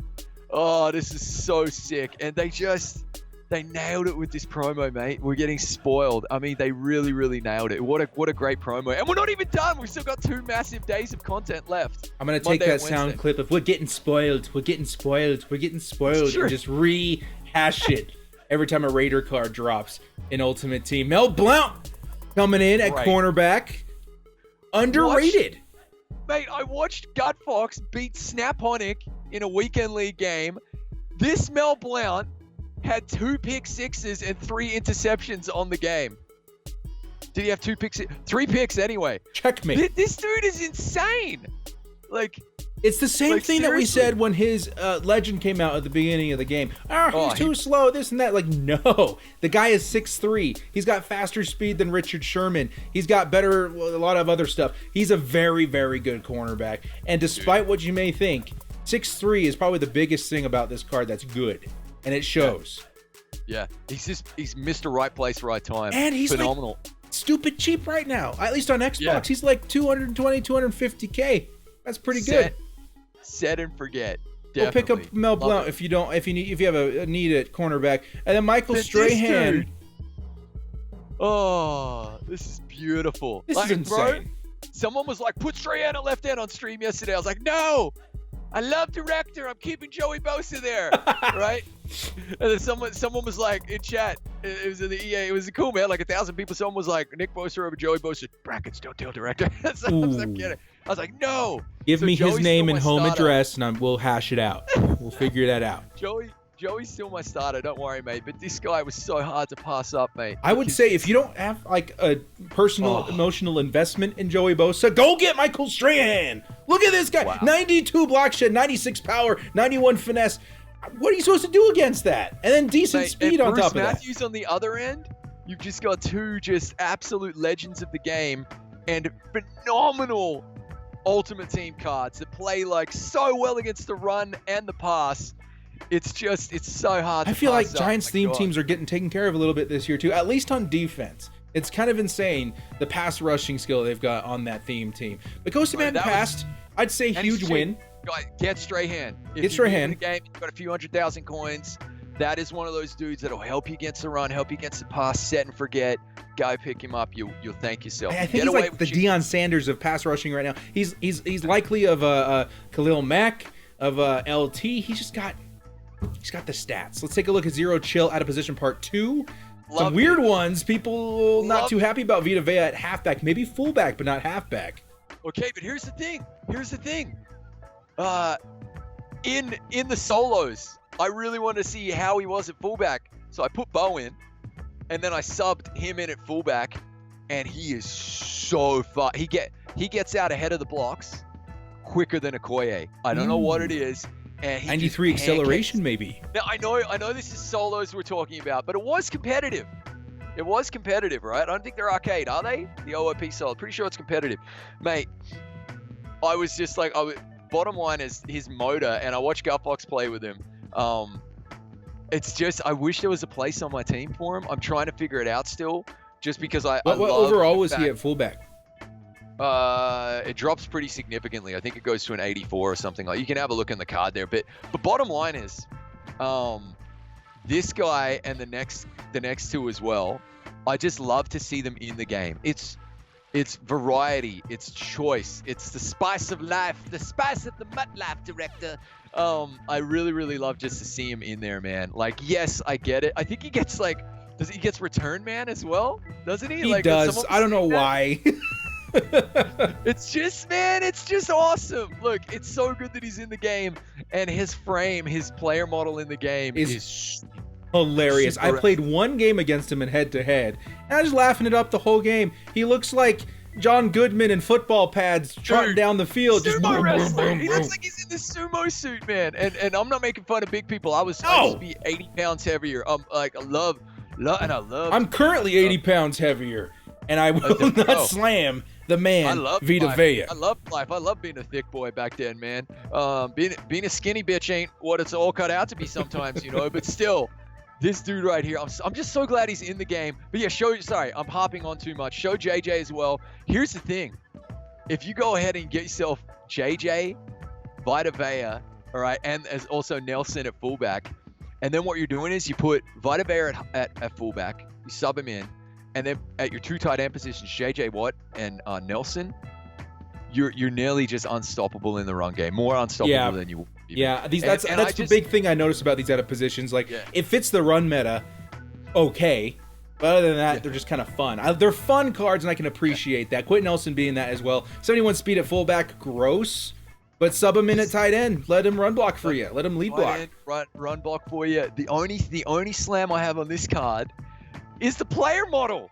Oh, this is so sick. And they nailed it with this promo, mate. We're getting spoiled. I mean, they really, really nailed it. What a great promo. And we're not even done. We've still got 2 massive days of content left. I'm going to take that sound clip of we're getting spoiled, and just rehash it every time a Raider card drops in Ultimate Team. Mel Blount coming in at cornerback. Underrated. Mate, I watched Gut Fox beat Snaponic in a weekend league game. This Mel Blount had 2 pick sixes and 3 interceptions on the game. Did he have 2 picks? 3 picks anyway. Checkmate. This dude is insane. Like, it's the same like, thing that we seriously. said when his legend came out at the beginning of the game. He's too he- slow, this and that. Like, no. The guy is 6'3". He's got faster speed than Richard Sherman. He's got a lot of other stuff. He's a very, very good cornerback. And despite what you may think, 6'3" is probably the biggest thing about this card that's good. And it shows. Yeah, he's Mr. Right Place, Right Time. And he's phenomenal. like stupid cheap right now. At least on Xbox. Yeah. He's like 220, 250K. That's pretty good. Set and forget. Go pick Definitely. up Mel Love Blount it. if you have a need at cornerback, and then Michael This Strahan. dude. Oh, this is beautiful. This Like, is insane. Bro, someone was like, put Strahan at left end on stream yesterday. I was like, no, I love director. I'm keeping Joey Bosa there, right? And then someone was like in chat. It was in the EA. It was cool, man. Like 1,000 people. Someone was like, Nick Bosa over Joey Bosa. Brackets, don't tell director. So I'm kidding. I was like, no. Give So me his Joey's name still and my home starter. address, and we'll hash it out. We'll figure that out. Joey's still my starter. Don't worry, mate. But this guy was so hard to pass up, mate. I would say if you don't have like a personal emotional investment in Joey Bosa, go get Michael Strahan. Look at this guy. Wow. 92 block shed, 96 power, 91 finesse. What are you supposed to do against that? And then decent Mate, speed and on Bruce top of that. Matthews on the other end, you've just got 2 just absolute legends of the game and phenomenal ultimate team cards that play like so well against the run and the pass. It's so hard to I feel like pass up. Giants My theme God. teams are getting taken care of a little bit this year too, at least on defense. It's kind of insane the pass rushing skill they've got on that theme team. But Ghost of Right, Man that was- passed, I'd say And huge he's win. Guys, get Strahan. If Get you're new Strahan. to the game, you've got a few 100,000 coins. That is one of those dudes that'll help you against the run, help you against the pass, set and forget. Go pick him up. You'll thank yourself. I think Get he's away like with the shooting. Deion Sanders of pass rushing right now. He's likely of Khalil Mack, of LT. He's got the stats. Let's take a look at Zero Chill out of position part 2. Some Love weird it. ones. People not Love too happy about Vita Vea at halfback, maybe fullback, but not halfback. Okay, but here's the thing. In the solos, I really wanted to see how he was at fullback. So I put Bo in, and then I subbed him in at fullback, and he is so far. He gets out ahead of the blocks quicker than Okoye. I don't know what it is. And he 93 just acceleration, pancakes. maybe. Now I know this is solos we're talking about, but it was competitive. It was competitive, right? I don't think they're arcade, are they? The OOP solo. Pretty sure it's competitive. Mate, I was just like, bottom line is his motor, and I watched Gutfox play with him. It's just, I wish there was a place on my team for him. I'm trying to figure it out still, just because I What love overall the was he fact- at fullback? It drops pretty significantly. I think it goes to an 84 or something. Like, you can have a look in the card there. But bottom line is, this guy and the next 2 as well. I just love to see them in the game. It's variety. It's choice. It's the spice of life. The spice of the MUT life, director. I really, really love just to see him in there, man. Like, yes, I get it. I think he gets like, he gets return man as well? Doesn't he? He like, does. I don't know that? why. It's just, man, it's just awesome. Look, it's so good that he's in the game, and his frame, his player model in the game is Hilarious. I Super- played one game against him in head-to-head, and I was laughing it up the whole game. He looks like John Goodman in football pads trotting down the field. Just sumo boom, wrestler. boom, boom, He boom. looks like he's in this sumo suit, man. And I'm not making fun of big people. I used to be 80 pounds heavier. I love. I'm currently 80 pounds heavier, and I will not slam the man, I love Vita life. Vea. I love life. I love being a thick boy back then, man. Being a skinny bitch ain't what it's all cut out to be sometimes, you know. But still, this dude right here, I'm just so glad he's in the game. But yeah, sorry, I'm hopping on too much. Show JJ as well. Here's the thing. If you go ahead and get yourself JJ, Vita Vea, all right, and as also Nelson at fullback, and then what you're doing is you put Vita Vea at fullback, you sub him in, and then at your 2 tight end positions, JJ Watt and Nelson, you're nearly just unstoppable in the run game. More unstoppable than you would be. Yeah, that's and the big thing I noticed about these out of positions. Like, it fits the run meta, okay. But other than that, they're just kind of fun. They're fun cards, and I can appreciate that. Quentin Nelson being that as well. 71 speed at fullback, gross. But sub him in at tight end. Let him run block for you. Let him lead block. Run block for you. The only slam I have on this card is the player model.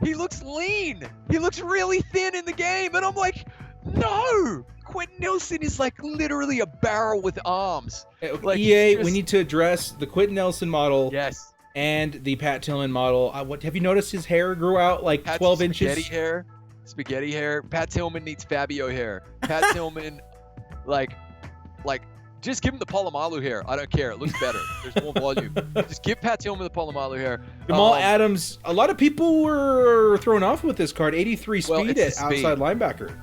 He looks lean. He looks really thin in the game. And I'm like, no. Quentin Nelson is like literally a barrel with arms. Like, EA, we need to address the Quentin Nelson model. Yes. And the Pat Tillman model. What have you noticed? His hair grew out like 12 inches. Spaghetti hair. Pat Tillman needs Fabio hair. Pat Tillman, like, just give him the Polamalu hair. I don't care. It looks better. There's more volume. Just give Pat Tillman the Polamalu hair. Jamal Adams. A lot of people were thrown off with this card. 83 speed at outside linebacker.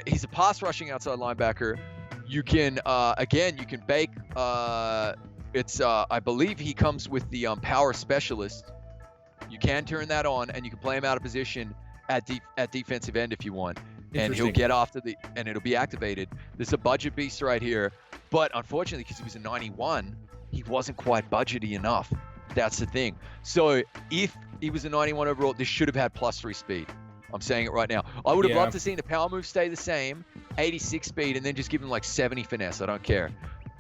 He's a pass rushing outside linebacker. You can again, you can bake. I believe he comes with the power specialist. You can turn that on, and you can play him out of position at defensive end if you want, and he'll get after and it'll be activated. There's a budget beast right here, but unfortunately, because he was a 91, he wasn't quite budgety enough. That's the thing. So if he was a 91 overall, this should have had +3 speed. I'm saying it right now. I would have loved to see the power move stay the same, 86 speed, and then just give him like 70 finesse. I don't care.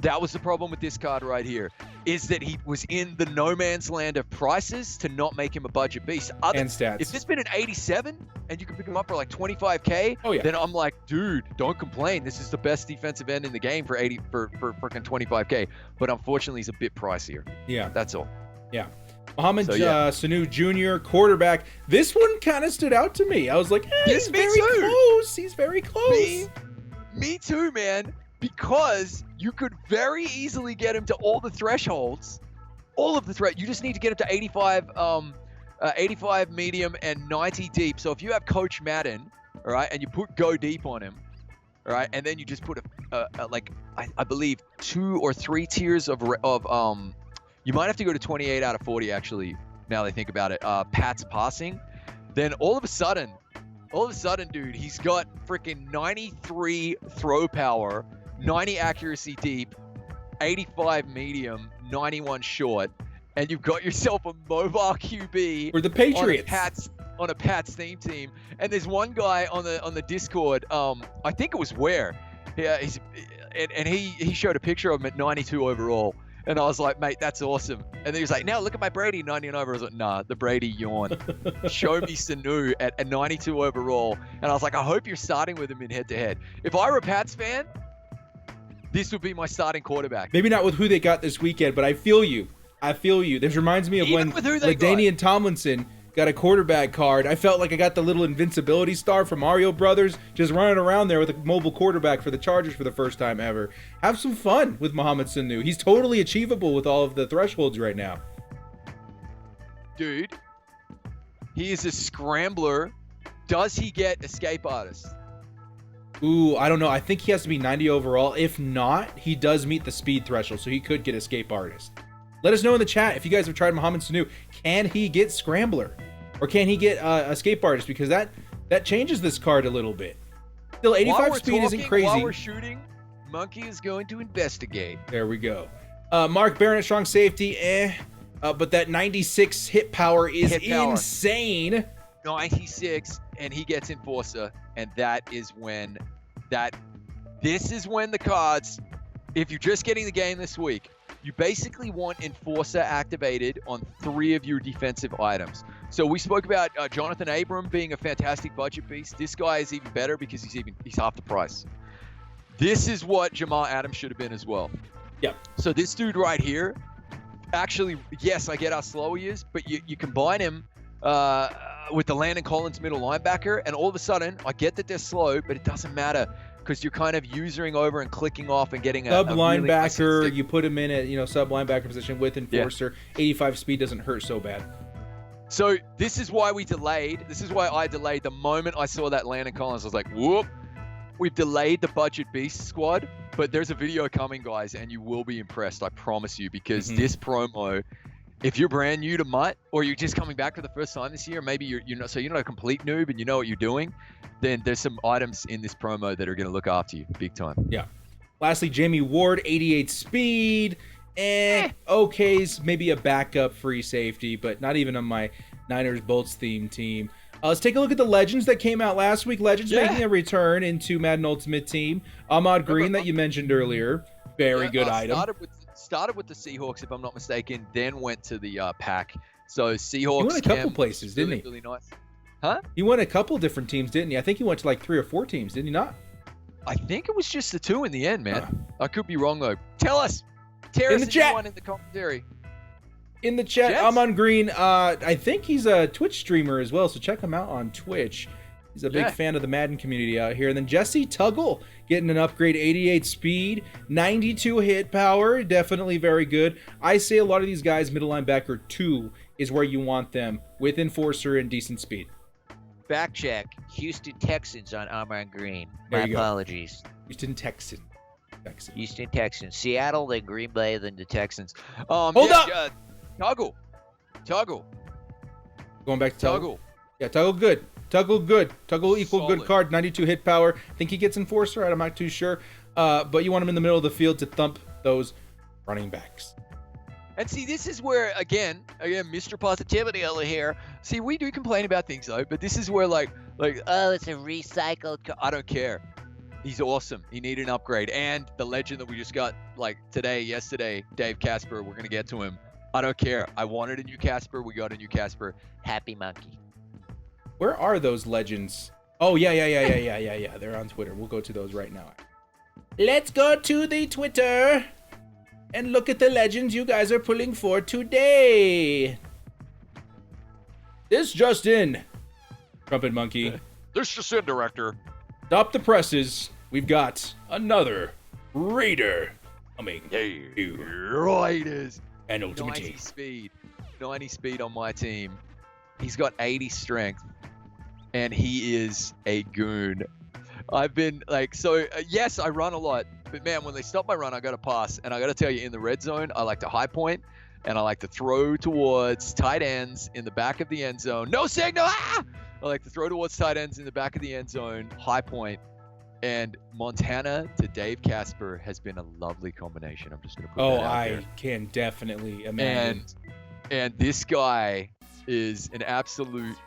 That was the problem with this card right here, is that he was in the no man's land of prices to not make him a budget beast. And stats. If this been an 87 and you can pick him up for like 25K, then I'm like, dude, don't complain. This is the best defensive end in the game for freaking 25K. But unfortunately, he's a bit pricier. Yeah. That's all. Yeah. Mohamed Sanu Jr., quarterback. This one kind of stood out to me. I was like, he's very close. He's very close. Me too, man. Because you could very easily get him to all the thresholds. You just need to get him to 85 medium and 90 deep. So if you have Coach Madden, all right, and you put go deep on him, all right, and then you just put I believe 2 or 3 tiers of you might have to go to 28 out of 40 actually, now that I think about it. Pat's passing. Then all of a sudden, dude, he's got freaking 93 throw power, 90 accuracy deep, 85 medium, 91 short, and you've got yourself a mobile QB for the Patriots on a Pat's theme team. And there's one guy on the Discord, I think it was Ware. Yeah, he showed a picture of him at 92 overall. And I was like, mate, that's awesome. And then he was like, now look at my Brady 90 and over. I was like, nah, the Brady yawn. Show me Sanu at a 92 overall. And I was like, I hope you're starting with him in head-to-head. If I were a Pats fan, this would be my starting quarterback. Maybe not with who they got this weekend, but I feel you. This reminds me of when LaDainian Tomlinson got a quarterback card. I felt like I got the little invincibility star from Mario Brothers, just running around there with a mobile quarterback for the Chargers for the first time ever. Have some fun with Mohamed Sanu. He's totally achievable with all of the thresholds right now. Dude, he is a scrambler. Does he get escape artist? Ooh, I don't know. I think he has to be 90 overall. If not, he does meet the speed threshold, so he could get escape artist. Let us know in the chat if you guys have tried Mohamed Sanu. Can he get Scrambler? Or can he get Escape Artist? Because that changes this card a little bit. Still, 85 speed isn't crazy. While we're shooting, Monkey is going to investigate. There we go. Mark Barron at strong safety, but that 96 hit power is insane. 96, and he gets Enforcer, and this is when the cards, if you're just getting the game this week, you basically want Enforcer activated on 3 of your defensive items. So we spoke about Jonathan Abram being a fantastic budget beast. This guy is even better because he's half the price. This is what Jamal Adams should have been as well. Yeah. So this dude right here, actually, yes, I get how slow he is, but you combine him with the Landon Collins middle linebacker, and all of a sudden, I get that they're slow, but it doesn't matter. Because you're kind of usering over and clicking off and getting a linebacker. Really you put him in at sub linebacker position with Enforcer. 85 speed doesn't hurt so bad. So this is why we delayed. This is why I delayed. The moment I saw that Landon Collins, I was like, whoop. We've delayed the budget beast squad, but there's a video coming, guys, and you will be impressed. I promise you, because this promo, if you're brand new to MUT or you're just coming back for the first time this year, maybe you're not a complete noob and you know what you're doing, then there's some items in this promo that are going to look after you big time. Yeah. Lastly, Jamie Ward, 88 speed. Okay's maybe a backup free safety, but not even on my Niners Bolts theme team. Let's take a look at the Legends that came out last week. Legends making a return into Madden Ultimate Team. Ahmad Green that you mentioned earlier. Very good item. Started with the Seahawks, if I'm not mistaken, then went to the Pack. So Seahawks. He went a couple places, didn't he? Really nice. Huh? He went a couple different teams, didn't he? I think he went to like 3 or 4 teams, didn't he not? I think it was just the 2 in the end, man. I could be wrong though. Tell us. Tear In us the a new chat. one in the commentary. In the chat, Jets? I'm on green. I think he's a Twitch streamer as well, so check him out on Twitch. He's a big fan of the Madden community out here. And then Jesse Tuggle getting an upgrade, 88 speed, 92 hit power, definitely very good. I say a lot of these guys, middle linebacker 2 is where you want them, with enforcer and decent speed. Back check. Houston Texans on Amari Green. There My you go. apologies. Houston Texan. Houston Texans. Seattle, then Green Bay, then the Texans. Hold up! Tuggle. Going back to Tuggle. Tuggle. Yeah, Tuggle good. Tuggle good. Tuggle equal Solid. good card, 92 hit power. Think he gets enforcer? I'm not too sure. But you want him in the middle of the field to thump those running backs. And see, this is where, again, Mr. Positivity over here. See, we do complain about things, though, but this is where, Oh, it's a recycled. I don't care. He's awesome. He needed an upgrade. And the legend that we just got, yesterday, Dave Casper, we're going to get to him. I don't care. I wanted a new Casper. We got a new Casper. Happy monkey. Where are those legends? Oh, yeah. They're on Twitter. We'll go to those right now. Let's go to the Twitter and look at the legends you guys are pulling for today. This just in. Trumpetmonkey. This just in, director. Stop the presses. We've got another Raider coming. Raiders. And Ultimate 90 Team. speed. 90 speed on my team. He's got 80 strength. And he is a goon. I've been yes, I run a lot. But man, when they stop my run, I got to pass. And I got to tell you, in the red zone, I like to high point. And I like to throw towards tight ends in the back of the end zone. No signal! Ah! I like to throw towards tight ends in the back of the end zone, high point. And Montana to Dave Casper has been a lovely combination. I'm just going to put that out there. I can definitely imagine. And this guy is an absolute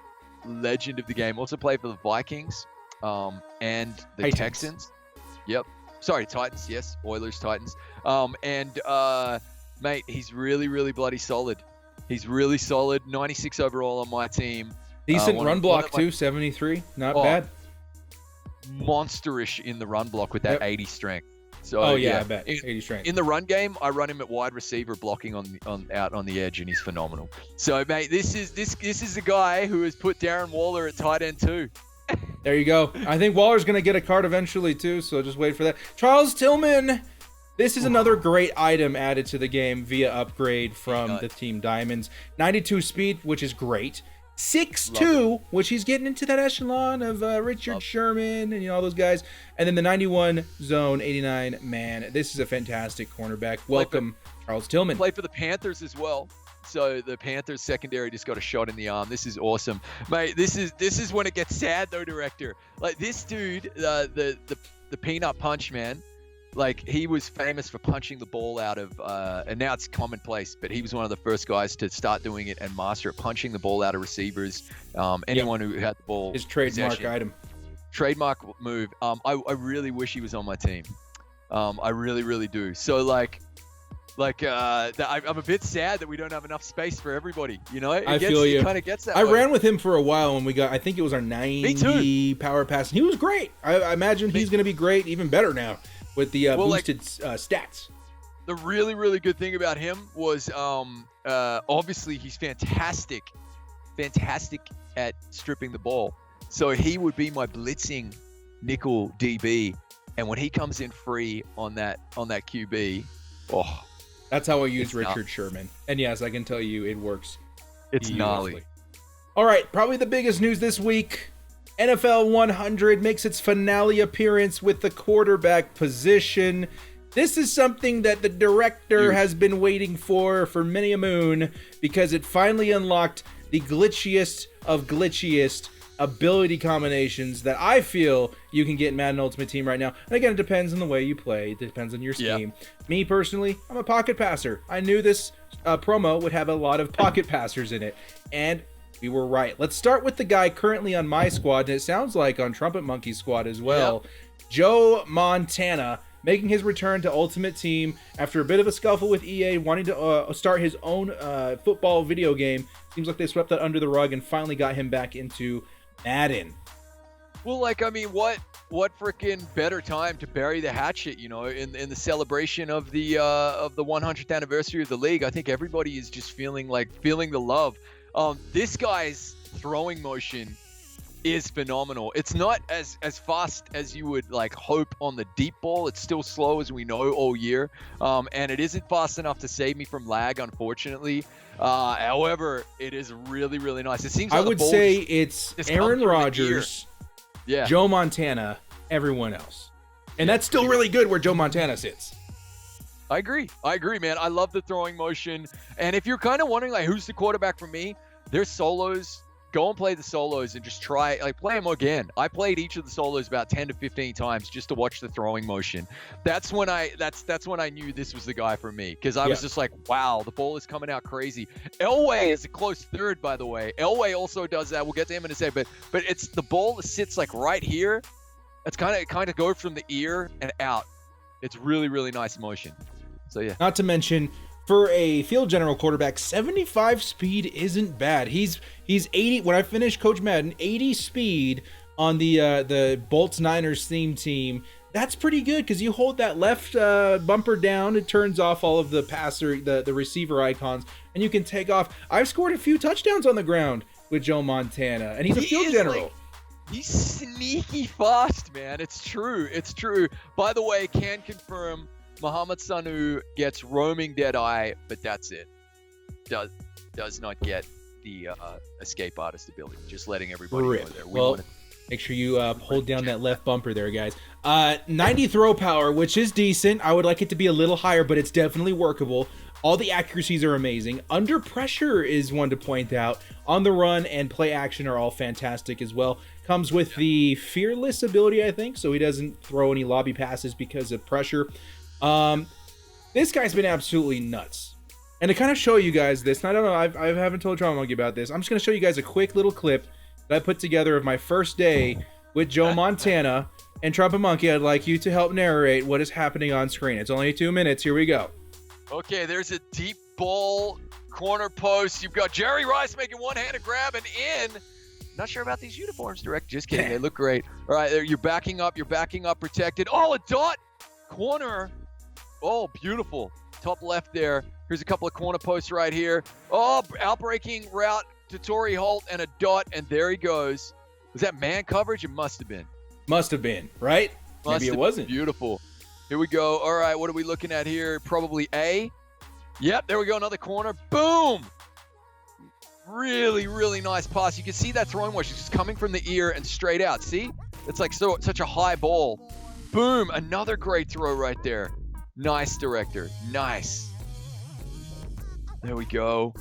legend of the game. Also played for the Vikings and the Titans. Texans. Yep. Sorry, Titans. Yes, Oilers, Titans. Mate, he's really, really bloody solid. He's really solid. 96 overall on my team. Decent one run of block, my- too. 73. Not Oh, bad. Monsterish in the run block with that Yep. 80 strength. So Oh, yeah, I bet. In, 80 strength. in the run game, I run him at wide receiver, blocking out on the edge, and he's phenomenal. So, mate, this is the guy who has put Darren Waller at tight end too. There you go. I think Waller's going to get a card eventually, too, so just wait for that. Charles Tillman. This is another great item added to the game via upgrade from the Team Diamonds. 92 speed, which is great. 6'2", which he's getting into that echelon of Richard Sherman and all those guys. And then the 91 zone, 89 man. This is a fantastic cornerback. Welcome, Charles Tillman. Played for the Panthers as well. So the Panthers secondary just got a shot in the arm. This is awesome, mate. This is when it gets sad though, director. Like this dude, the peanut punch man. Like he was famous for punching the ball out of, and now it's commonplace, but he was one of the first guys to start doing it and master it, punching the ball out of receivers. Anyone who had the ball. His trademark possession. item. Trademark move. I really wish he was on my team. I really, really do. So I'm a bit sad that we don't have enough space for everybody. You know, I feel you. It kind of gets that I way. ran with him for a while when we got, I think it was our 90 power pass. And he was great. I imagine he's going to be great, even better now with the boosted stats. The really, really good thing about him was obviously he's fantastic at stripping the ball. So he would be my blitzing nickel DB. And when he comes in free on that QB, that's how I use It's Richard gnarly. Sherman. And yes, I can tell you it works. it's gnarly. beautifully. All right, probably the biggest news this week. NFL 100 makes its finale appearance with the quarterback position. This is something that the director has been waiting for many a moon because it finally unlocked the glitchiest of glitchiest ability combinations that I feel you can get in Madden Ultimate Team right now. And again, it depends on the way you play. It depends on your scheme. Me personally, I'm a pocket passer. I knew this promo would have a lot of pocket passers in it. And we were right. Let's start with the guy currently on my squad, and it sounds like on Trumpetmonkey's squad as well. Joe Montana making his return to Ultimate Team after a bit of a scuffle with EA, wanting to start his own football video game. Seems like they swept that under the rug and finally got him back into Madden. Well, like, I mean, what freaking better time to bury the hatchet, you know, in the celebration of the 100th anniversary of the league. I think everybody is just feeling the love. This guy's throwing motion is phenomenal. It's not as fast as you would like hope on the deep ball. It's still slow, as we know, all year, and it isn't fast enough to save me from lag, unfortunately. However, it is really, really nice. It seems like I would say it's Aaron Rodgers, yeah, Joe Montana, everyone else, and that's still really good where Joe Montana sits. I agree, man. I love the throwing motion, and if you're kind of wondering like who's the quarterback for me, there's solos. Go and play the solos and just try, like, play them again. I played each of the solos about 10 to 15 times just to watch the throwing motion. That's when I knew this was the guy for me, because I was just like, wow, the ball is coming out crazy. Elway is a close third, by the way. Elway also does that. We'll get to him in a second, but it's the ball that sits like right here. It's kind of goes from the ear and out. It's really, really nice motion. So yeah. Not to mention, for a field general quarterback, 75 speed isn't bad. He's 80. When I finished Coach Madden, 80 speed on the Bolts Niners theme team. That's pretty good, because you hold that left bumper down, it turns off all of the the receiver icons, and you can take off. I've scored a few touchdowns on the ground with Joe Montana, and he's a field general. He's sneaky fast, man. It's true. By the way, can confirm, Mohamed Sanu gets roaming Deadeye, but that's it. Does not get the escape artist ability. Just letting everybody know there. Well, make sure you hold down that left bumper there, guys. 90 throw power, which is decent. I would like it to be a little higher, but it's definitely workable. All the accuracies are amazing. Under pressure is one to point out. On the run and play action are all fantastic as well. Comes with the fearless ability, I think, so he doesn't throw any lobby passes because of pressure. This guy's been absolutely nuts. And to kind of show you guys this, and I don't know, I haven't told Trumpetmonkey about this. I'm just going to show you guys a quick little clip that I put together of my first day with Joe Montana. And Trumpetmonkey, I'd like you to help narrate what is happening on screen. It's only 2 minutes. Here we go. Okay, there's a deep ball corner post. You've got Jerry Rice making one-handed grab and in. Not sure about these uniforms, direct. Just kidding. They look great. All right, there, you're backing up protected. Oh, a dot corner. Oh, beautiful. Top left there. Here's a couple of corner posts right here. Oh, outbreaking route to Torrey Holt and a dot, and there he goes. Was that man coverage? It must have been. Must have been, right? Maybe it wasn't. Beautiful. Here we go. All right, what are we looking at here? Probably A. Yep, there we go. Another corner. Boom. Really, really nice pass. You can see that throwing motion just coming from the ear and straight out. See? It's like such a high ball. Boom. Another great throw right there. Nice, director. Nice. There we go.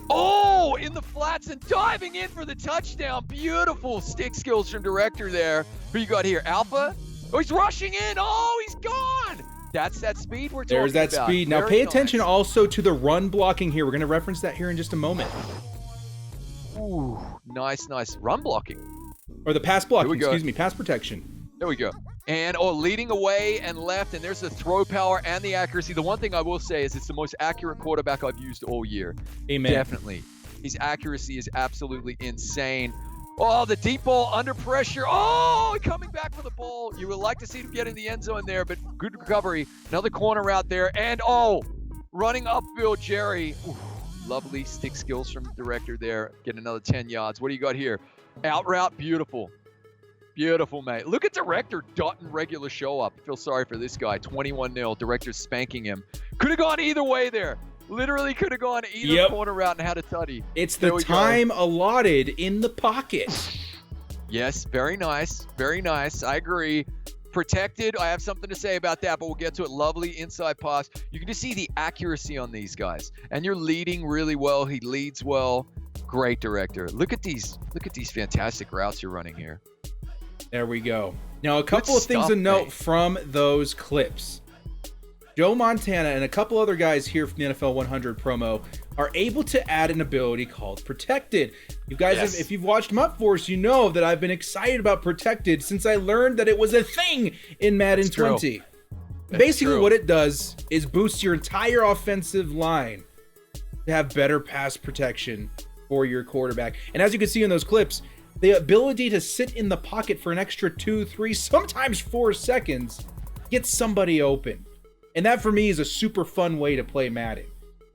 Oh, in the flats and diving in for the touchdown. Beautiful stick skills from director there. Who you got here? Alpha? Oh, he's rushing in. Oh, he's gone. That's that speed we're talking about. There's that speed. Now pay attention also to the run blocking here. We're going to reference that here in just a moment. Ooh, nice run blocking. Or the pass blocking, excuse me, pass protection. There we go. And leading away and left, and there's the throw power and the accuracy. The one thing I will say is it's the most accurate quarterback I've used all year. Amen. Definitely. His accuracy is absolutely insane. Oh, the deep ball under pressure. Oh, coming back for the ball. You would like to see him get in the end zone there, but good recovery. Another corner out there. And, running upfield, Jerry. Ooh, lovely stick skills from the director there. Get another 10 yards. What do you got here? Out route, beautiful. Beautiful, mate. Look at director dotting regular show up. I feel sorry for this guy. 21-0. Director's spanking him. Could have gone either way there. Literally could have gone either corner route and had a tutty. It's the time allotted in the pocket. Yes, very nice. Very nice. I agree. Protected. I have something to say about that, but we'll get to it. Lovely inside pass. You can just see the accuracy on these guys. And you're leading really well. He leads well. Great director. Look at these fantastic routes you're running here. There we go. Now, a couple of things to note from those clips. Joe Montana and a couple other guys here from the NFL 100 promo are able to add an ability called Protected. You guys, if you've watched MUT Force, you know that I've been excited about Protected since I learned that it was a thing in Madden 20. Basically, what it does is boost your entire offensive line to have better pass protection for your quarterback. And as you can see in those clips, the ability to sit in the pocket for an extra 2, 3, sometimes 4 seconds, get somebody open. And that for me is a super fun way to play Madden.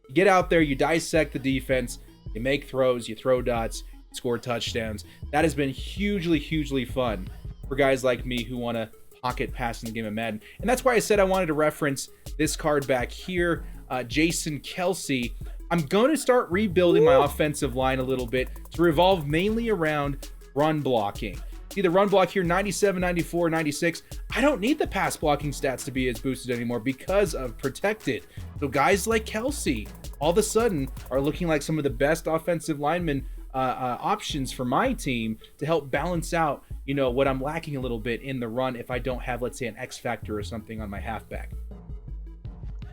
You get out there, you dissect the defense, you make throws, you throw dots, score touchdowns. That has been hugely, hugely fun for guys like me who want to pocket pass in the game of Madden. And that's why I said I wanted to reference this card back here, Jason Kelce. I'm going to start rebuilding my offensive line a little bit to revolve mainly around run blocking. See the run block here, 97, 94, 96. I don't need the pass blocking stats to be as boosted anymore because of protected. So guys like Kelce all of a sudden are looking like some of the best offensive linemen options for my team to help balance out, you know, what I'm lacking a little bit in the run if I don't have, let's say, an X factor or something on my halfback.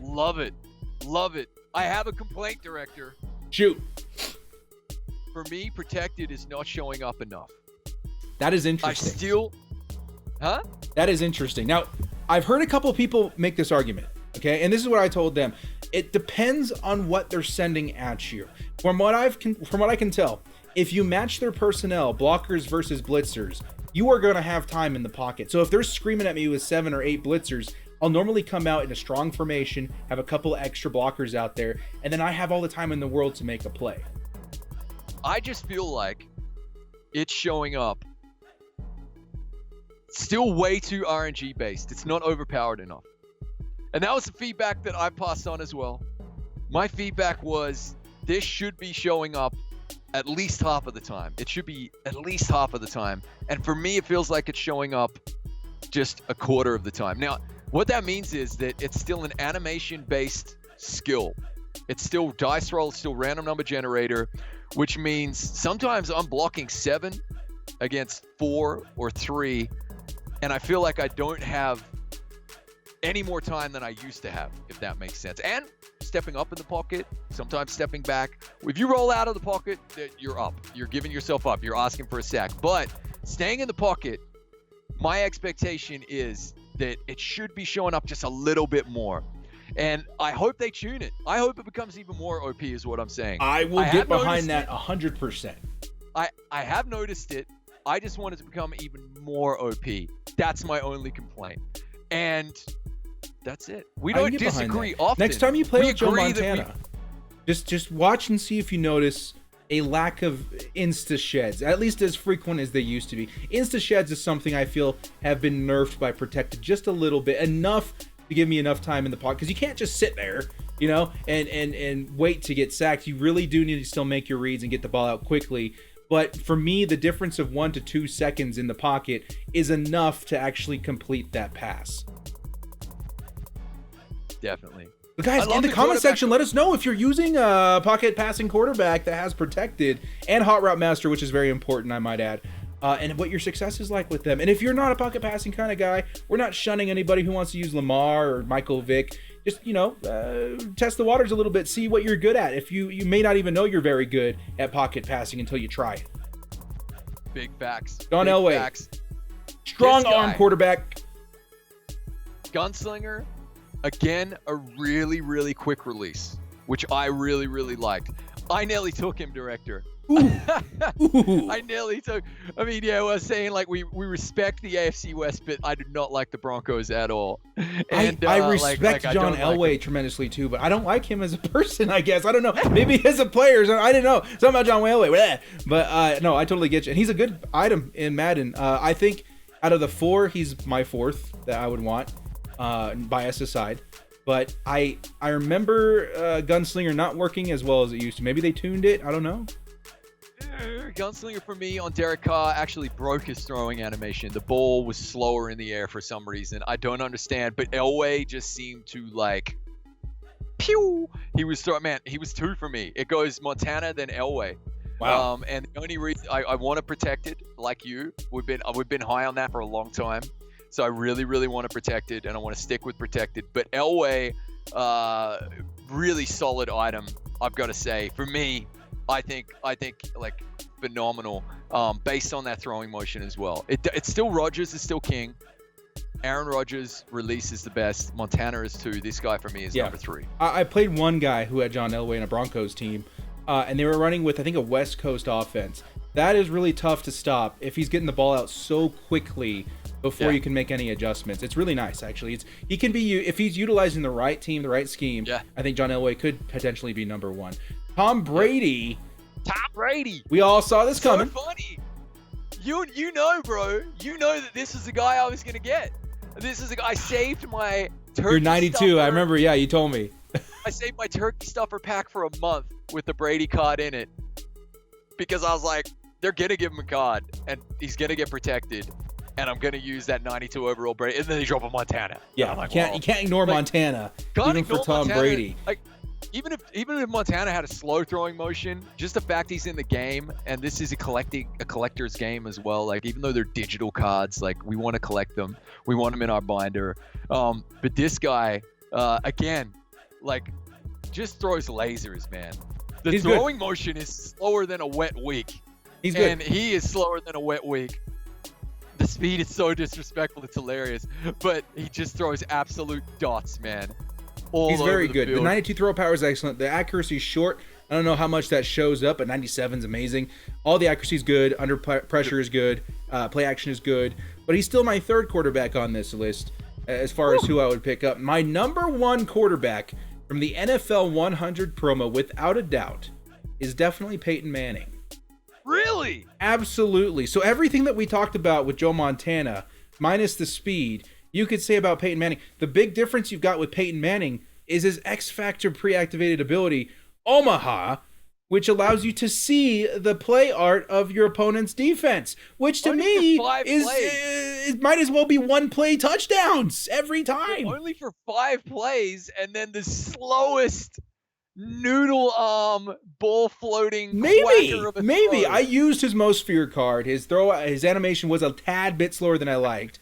Love it. Love it. I have a complaint, Director. Shoot. For me, protected is not showing up enough. That is interesting. That is interesting. Now, I've heard a couple of people make this argument, okay? And this is what I told them. It depends on what they're sending at you. From what I can tell, if you match their personnel, blockers versus blitzers, you are going to have time in the pocket. So if they're screaming at me with 7 or 8 blitzers, I'll normally come out in a strong formation, have a couple extra blockers out there, and then I have all the time in the world to make a play. I just feel like it's showing up still way too RNG based. It's not overpowered enough. And that was the feedback that I passed on as well. My feedback was this should be showing up at least half of the time. It should be at least half of the time. And for me, it feels like it's showing up just a quarter of the time. Now, what that means is that it's still an animation-based skill. It's still dice roll, it's still random number generator, which means sometimes I'm blocking 7 against 4 or 3, and I feel like I don't have any more time than I used to have, if that makes sense. And stepping up in the pocket, sometimes stepping back. If you roll out of the pocket, you're up. You're giving yourself up. You're asking for a sack. But staying in the pocket, my expectation is that it should be showing up just a little bit more. And I hope they tune it. I hope it becomes even more OP is what I'm saying. I will get behind that 100%. I have noticed it. I just want it to become even more OP. That's my only complaint. And that's it. We don't disagree often. Next time you play with Joe Montana, just watch and see if you notice a lack of insta sheds, at least as frequent as they used to be. Insta sheds is something I feel have been nerfed by protected just a little bit, enough to give me enough time in the pocket, because you can't just sit there, you know, and wait to get sacked. You really do need to still make your reads and get the ball out quickly. But for me, the difference of 1 to 2 seconds in the pocket is enough to actually complete that pass. Definitely. But guys, in the comment section, let us know if you're using a pocket passing quarterback that has protected and hot route master, which is very important, I might add, and what your success is like with them. And if you're not a pocket passing kind of guy, we're not shunning anybody who wants to use Lamar or Michael Vick. Just, you know, test the waters a little bit, see what you're good at. If you may not even know you're very good at pocket passing until you try it. Big facts. John Elway. Facts. Strong arm quarterback. Gunslinger. Again, a really, really quick release, which I really, really liked. I nearly took him, Director. Ooh. I nearly took. I mean, yeah, I was saying like we respect the AFC West, but I do not like the Broncos at all. And I respect John Elway tremendously too, but I don't like him as a person. I guess I don't know. Maybe as a player, I didn't know something about John Elway. But no, I totally get you. And he's a good item in Madden. I think out of the 4, he's my 4th that I would want. Bias aside, but I remember Gunslinger not working as well as it used to. Maybe they tuned it. I don't know. Gunslinger for me on Derek Carr actually broke his throwing animation. The ball was slower in the air for some reason. I don't understand, but Elway just seemed to like pew. He was 2 for me. It goes Montana then Elway. Wow. And the only reason I want to protect it, like you, we've been high on that for a long time. So I really, really want to protect it, and I want to stick with protected. But Elway, really solid item, I've got to say. For me, I think like phenomenal, based on that throwing motion as well. It's still Rodgers is still king. Aaron Rodgers release is the best. Montana is 2. This guy for me is number 3. I played one guy who had John Elway in a Broncos team, and they were running with, I think, a West Coast offense. That is really tough to stop if he's getting the ball out so quickly before Yeah. you can make any adjustments. It's really nice, actually. He can be, if he's utilizing the right team, the right scheme. Yeah. I think John Elway could potentially be number one. Tom Brady. Tom Brady. We all saw this So coming. funny. You know, bro. You know that this is the guy I was gonna get. This is the guy. I saved my turkey. You're 92. Stuffer. I remember. Yeah, you told me. I saved my turkey stuffer pack for a month with the Brady card in it because I was like, they're gonna give him a card and he's gonna get protected, and I'm gonna use that 92 overall Brady, and then they drop a Montana. Yeah, I'm like, you can't ignore Montana, Can't even for ignore Tom Montana. Brady. Like, even if Montana had a slow throwing motion, just the fact he's in the game, and this is a collector's game as well. Like, even though they're digital cards, like, we want to collect them, we want them in our binder. But this guy, again, like, just throws lasers, man. The He's good. throwing motion is slower than a wet week. He's good. And he is slower than a wet week. The speed is so disrespectful, it's hilarious. But he just throws absolute dots, man. He's very good. The field. 92 throw power is excellent. The accuracy is short. I don't know how much that shows up, but 97 is amazing. All the accuracy is good. Under pressure is good. Play action is good. But he's still my third quarterback on this list as far as who I would pick up. My number one quarterback from the NFL 100 promo, without a doubt, is definitely Peyton Manning. Really? Absolutely. So everything that we talked about with Joe Montana, minus the speed, you could say about Peyton Manning. The big difference you've got with Peyton Manning is his X-Factor pre-activated ability, Omaha, which allows you to see the play art of your opponent's defense, which to Only me for 5 is plays. it might as well be one play touchdowns every time. Only for 5 plays, and then the slowest noodle arm ball floating quacker of a Maybe throw. I used his most feared card. His animation was a tad bit slower than I liked.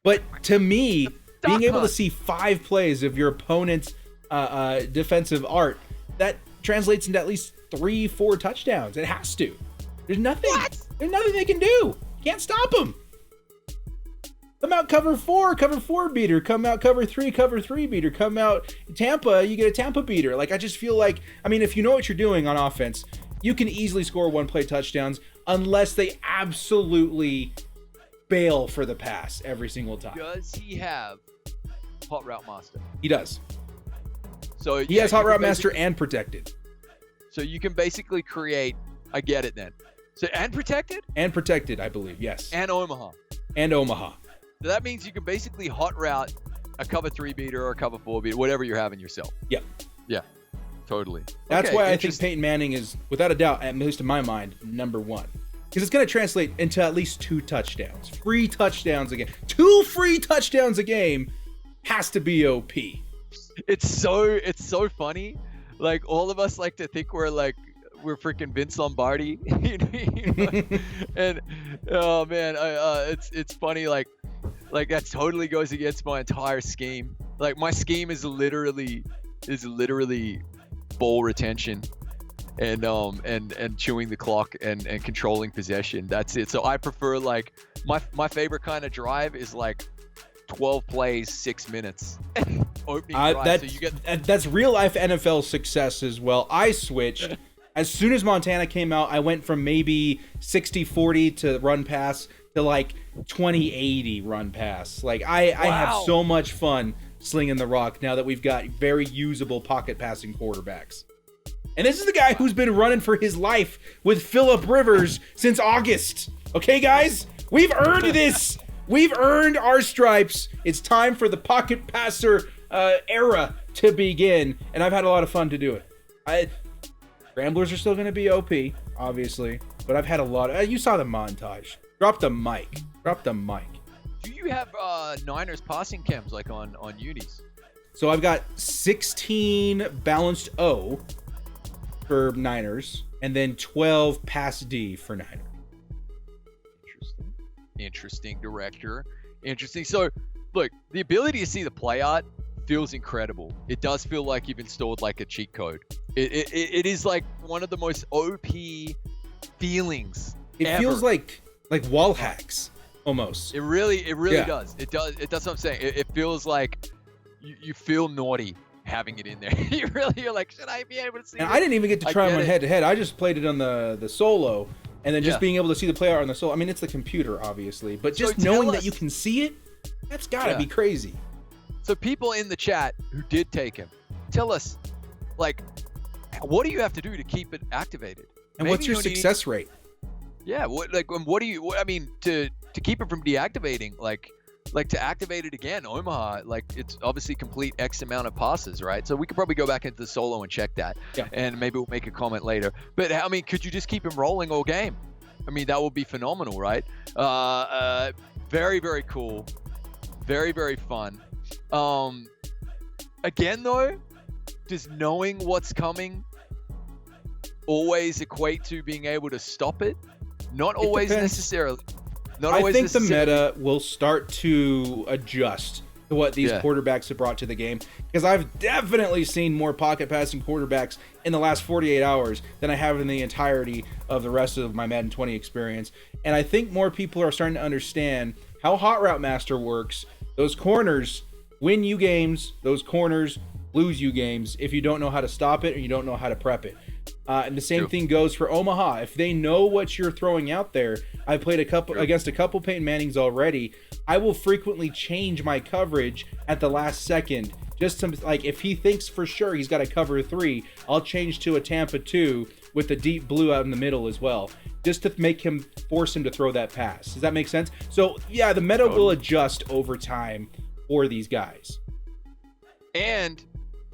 But to me, being able to see 5 plays of your opponent's defensive art, that translates into at least 3-4 touchdowns. It has to. There's nothing. What? There's nothing they can do. Can't stop them. Come out cover 4 beater. Come out cover 3 beater. Come out Tampa, you get a Tampa beater. Like, I just feel like, I mean, if you know what you're doing on offense, you can easily score 1-play touchdowns unless they absolutely bail for the pass every single time. Does he have Hot Route Master? He does. So He has Hot Route Master and Protected. So you can basically create. I get it then. So and protected And Protected, I believe, yes. and Omaha. And Omaha. So that means you can basically hot route a cover 3 beater or a cover 4 beater, whatever you're having yourself. Yep. Yeah. Totally. That's Okay, why I think interesting. Peyton Manning is, without a doubt, at least in my mind, number one. Because it's going to translate into at least 2 touchdowns. Free touchdowns a game. 2 free touchdowns a game has to be OP. It's so funny. Like, all of us like to think we're freaking Vince Lombardi. You know? And oh man, it's funny. Like that totally goes against my entire scheme. Like, my scheme is literally ball retention and chewing the clock and controlling possession. That's it. So I prefer, like, my favorite kind of drive is like 12 plays, 6 minutes. Opening drive. So you get that's real life NFL success as well. I switched. As soon as Montana came out, I went from maybe 60-40 to run pass to like 20-80 run pass. Like, I have so much fun slinging the rock now that we've got very usable pocket passing quarterbacks. And this is the guy who's been running for his life with Phillip Rivers since August. Okay, guys? We've earned this. We've earned our stripes. It's time for the pocket passer era to begin, and I've had a lot of fun to do it. Ramblers are still going to be OP, obviously, but I've had a lot of... you saw the montage. Drop the mic. Do you have Niners passing chems like on unis? So I've got 16 balanced O for Niners, and then 12 pass D for Niners. Interesting director. Interesting. So, look, the ability to see the play art feels incredible. It does feel like you've installed like a cheat code. It is like one of the most OP feelings. It ever. feels like wall hacks almost. It really Yeah. does. It does. That's what I'm saying. It feels like you feel naughty having it in there. You're like, should I be able to see And this? I didn't even get to try I them get on it. head to head. I just played it on the solo, And then just Yeah. being able to see the play out on the solo. I mean, it's the computer, obviously, but So just tell knowing that us- you can see it, that's gotta Yeah. be crazy. So people in the chat who did take him, tell us, like, what do you have to do to keep it activated? And Maybe what's your you don't need- success rate? Yeah, what do you? I mean, to keep it from deactivating, like to activate it again, Omaha, like it's obviously complete X amount of passes, right? So we could probably go back into the solo and check that, Yeah. and maybe we'll make a comment later. But I mean, could you just keep him rolling all game? I mean, that would be phenomenal, right? Very, very cool, very, very fun. Again, though, does knowing what's coming always equate to being able to stop it? Not always depends. necessarily. Not I always think the necessarily. meta will start to adjust to what these Yeah. quarterbacks have brought to the game, because I've definitely seen more pocket passing quarterbacks in the last 48 hours than I have in the entirety of the rest of my Madden 20 experience. And I think more people are starting to understand how Hot Route Master works. Those corners win you games, those corners lose you games if you don't know how to stop it or you don't know how to prep it. And the same True. thing goes for Omaha. If they know what you're throwing out there, I've played against a couple Peyton Mannings already. I will frequently change my coverage at the last second. Just to, like, if he thinks for sure he's got a cover 3, I'll change to a Tampa 2 with the deep blue out in the middle as well, just to force him to throw that pass. Does that make sense? So yeah, the meta will adjust over time for these guys. And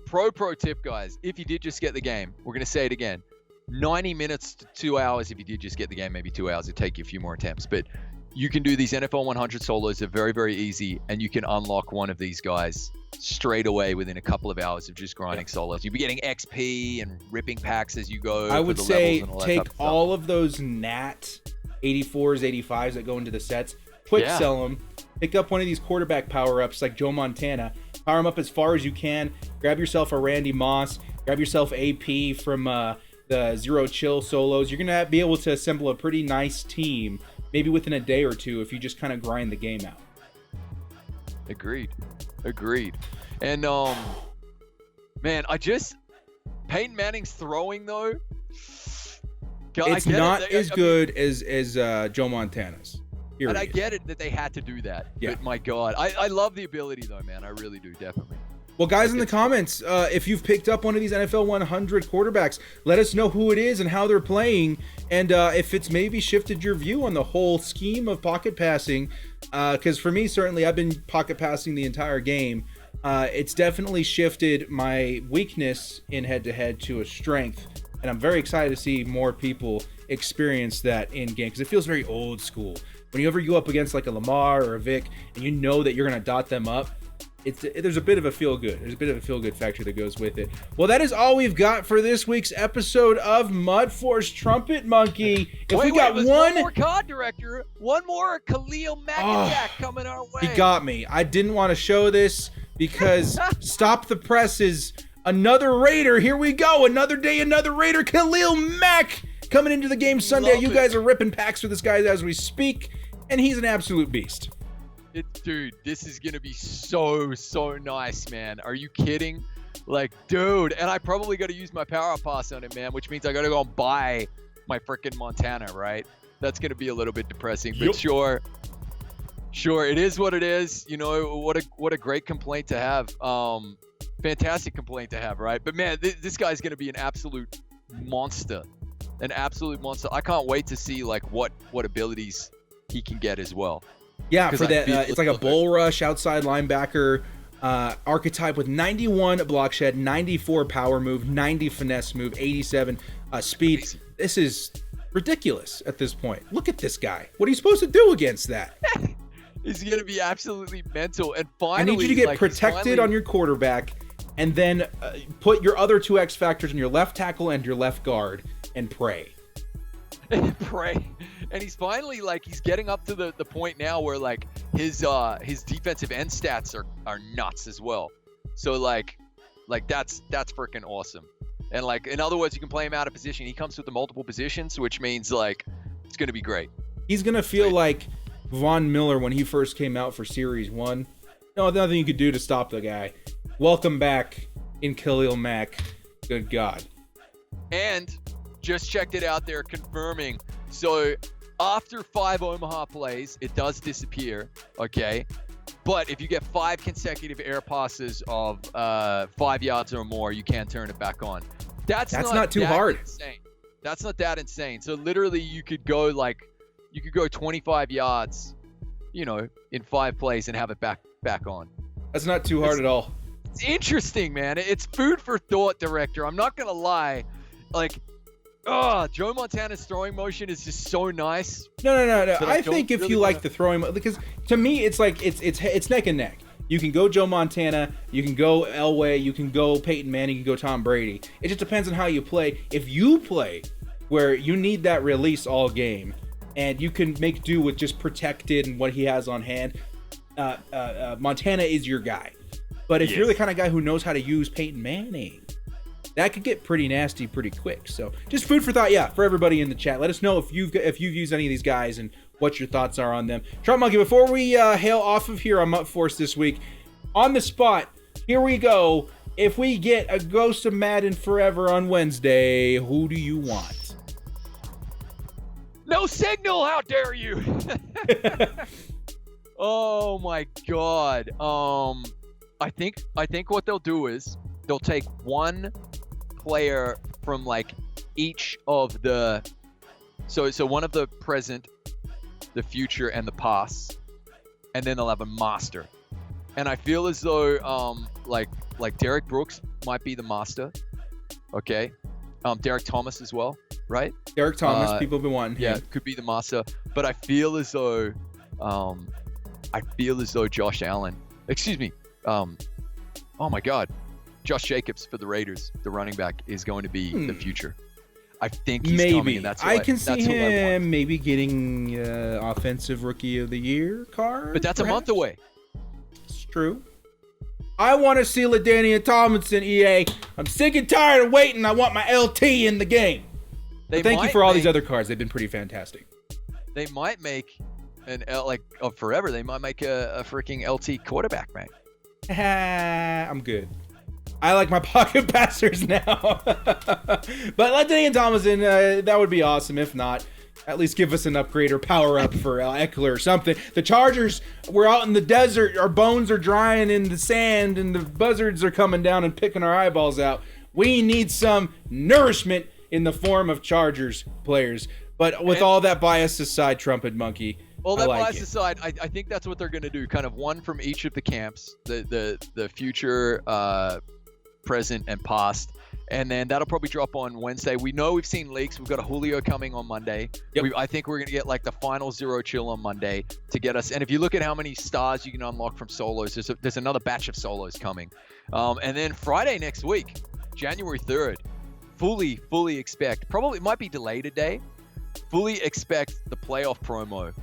pro tip, guys, if you did just get the game, we're going to say it again, 90 minutes to 2 hours. If you did just get the game, maybe 2 hours, it'd take you a few more attempts, but you can do these NFL 100 solos. They're very, very easy, and you can unlock one of these guys straight away within a couple of hours of just grinding solos. You'll be getting XP and ripping packs as you go. I for would the say levels and all that take type of stuff. all of those Nat 84s, 85s that go into the sets, quick Yeah. sell them, pick up one of these quarterback power-ups like Joe Montana, power them up as far as you can, grab yourself a Randy Moss, grab yourself AP from the Zero Chill solos. You're going to be able to assemble a pretty nice team, maybe within a day or two, if you just kind of grind the game out. Agreed. And man, Peyton Manning's throwing though. God, I It's get it. not I as mean, good as Joe Montana's. and I Period. get it that they had to do that. Yeah. But my God, I love the ability though, man. I really do, definitely. Well, guys, in the It's- comments, if you've picked up one of these NFL 100 quarterbacks, let us know who it is and how they're playing, and if it's maybe shifted your view on the whole scheme of pocket passing. Because for me, certainly, I've been pocket passing the entire game. It's definitely shifted my weakness in head-to-head to a strength, and I'm very excited to see more people experience that in game, because it feels very old school. Whenever you go up against like a Lamar or a Vick, and you know that you're going to dot them up, there's a bit of a feel good. There's a bit of a feel good factor that goes with it. Well, that is all we've got for this week's episode of Mud Force Trumpetmonkey. If we got there's one more card director, one more Khalil Mackinac coming our way. He got me. I didn't want to show this because Stop the Press is another Raider. Here we go. Another day, another Raider. Khalil Mack coming into the game Sunday. Love You it. guys are ripping packs for this guy as we speak, and he's an absolute beast. Dude, this is gonna be so nice, man. Are you kidding? Like, dude, and I probably got to use my power pass on it, man, which means I got to go and buy my freaking Montana, right? That's gonna be a little bit depressing, but Yep. sure, it is what it is. You know, what a great complaint to have. Fantastic complaint to have, right? But man, this guy's gonna be an absolute monster, an absolute monster. I can't wait to see like what abilities he can get as well. Yeah, 'Cause for I that, feel it's like a bull rush outside linebacker archetype with 91 block shed, 94 power move, 90 finesse move, 87 speed. Crazy. This is ridiculous at this point. Look at this guy. What are you supposed to do against that? He's gonna be absolutely mental. And I finally, need you to get like, protected on your quarterback, and then put your other two X factors in your left tackle and your left guard and pray. and pray. And he's finally like he's getting up to the point now where like his defensive end stats are nuts as well. So like that's freaking awesome. And like in other words, you can play him out of position. He comes with the multiple positions, which means like it's gonna be great. He's gonna feel like Von Miller when he first came out for Series 1. No, nothing you could do to stop the guy. Welcome back in Khalil Mack. Good God. And just checked it out there, confirming So after 5 Omaha plays, it does disappear, okay? But if you get 5 consecutive air passes of 5 yards or more, you can turn it back on. That's not too hard. Insane. That's not that insane. So literally you could go 25 yards, in 5 plays and have it back on. That's not too hard at all. It's interesting, man. It's food for thought, director. I'm not going to lie. Joe Montana's throwing motion is just so nice. No. I think if you like the throwing, because to me, it's like it's neck and neck. You can go Joe Montana, you can go Elway, you can go Peyton Manning, you can go Tom Brady. It just depends on how you play. If you play where you need that release all game, and you can make do with just protected and what he has on hand, Montana is your guy. But if you're the kind of guy who knows how to use Peyton Manning, that could get pretty nasty pretty quick. So just food for thought, for everybody in the chat. Let us know if you've used any of these guys and what your thoughts are on them. Trumpetmonkey, before we hail off of here on MUT Force this week, on the spot, here we go. If we get a Ghost of Madden Forever on Wednesday, who do you want? No signal, how dare you? Oh my God. I think what they'll do is they'll take one player from each of the so one of the present, the future, and the past, and then they'll have a master. And I feel as though like Derek Brooks might be the master. Okay. Derek Thomas as well, right? Derek Thomas, people have been wanting him. Yeah, could be the master. But I feel as though Josh Allen, excuse me, oh my God, Josh Jacobs for the Raiders, the running back, is going to be the future. I think he's coming, and that's I can see him maybe getting offensive rookie of the year card. But that's perhaps? a month away. It's true. I want to see LaDainian Tomlinson, EA. I'm sick and tired of waiting. I want my LT in the game. Thank you for all these other cards. They've been pretty fantastic. They might make forever. They might make a freaking LT quarterback, man. I'm good. I like my pocket passers now. But LaDainian Tomlinson, that would be awesome. If not, at least give us an upgrade or power up for Eckler or something. The Chargers, we're out in the desert. Our bones are drying in the sand, and the buzzards are coming down and picking our eyeballs out. We need some nourishment in the form of Chargers players. But with all that bias aside, Trumpetmonkey, all that bias it. aside, I think that's what they're going to do. Kind of one from each of the camps, the future, present, and past. And then that'll probably drop on Wednesday. We know we've seen leaks. We've got a Julio coming on Monday. Yep. I think we're going to get the final zero chill on Monday to get us. And if you look at how many stars you can unlock from solos, there's another batch of solos coming. And then Friday next week, January 3rd, fully expect, probably it might be delayed a day, fully expect the playoff promo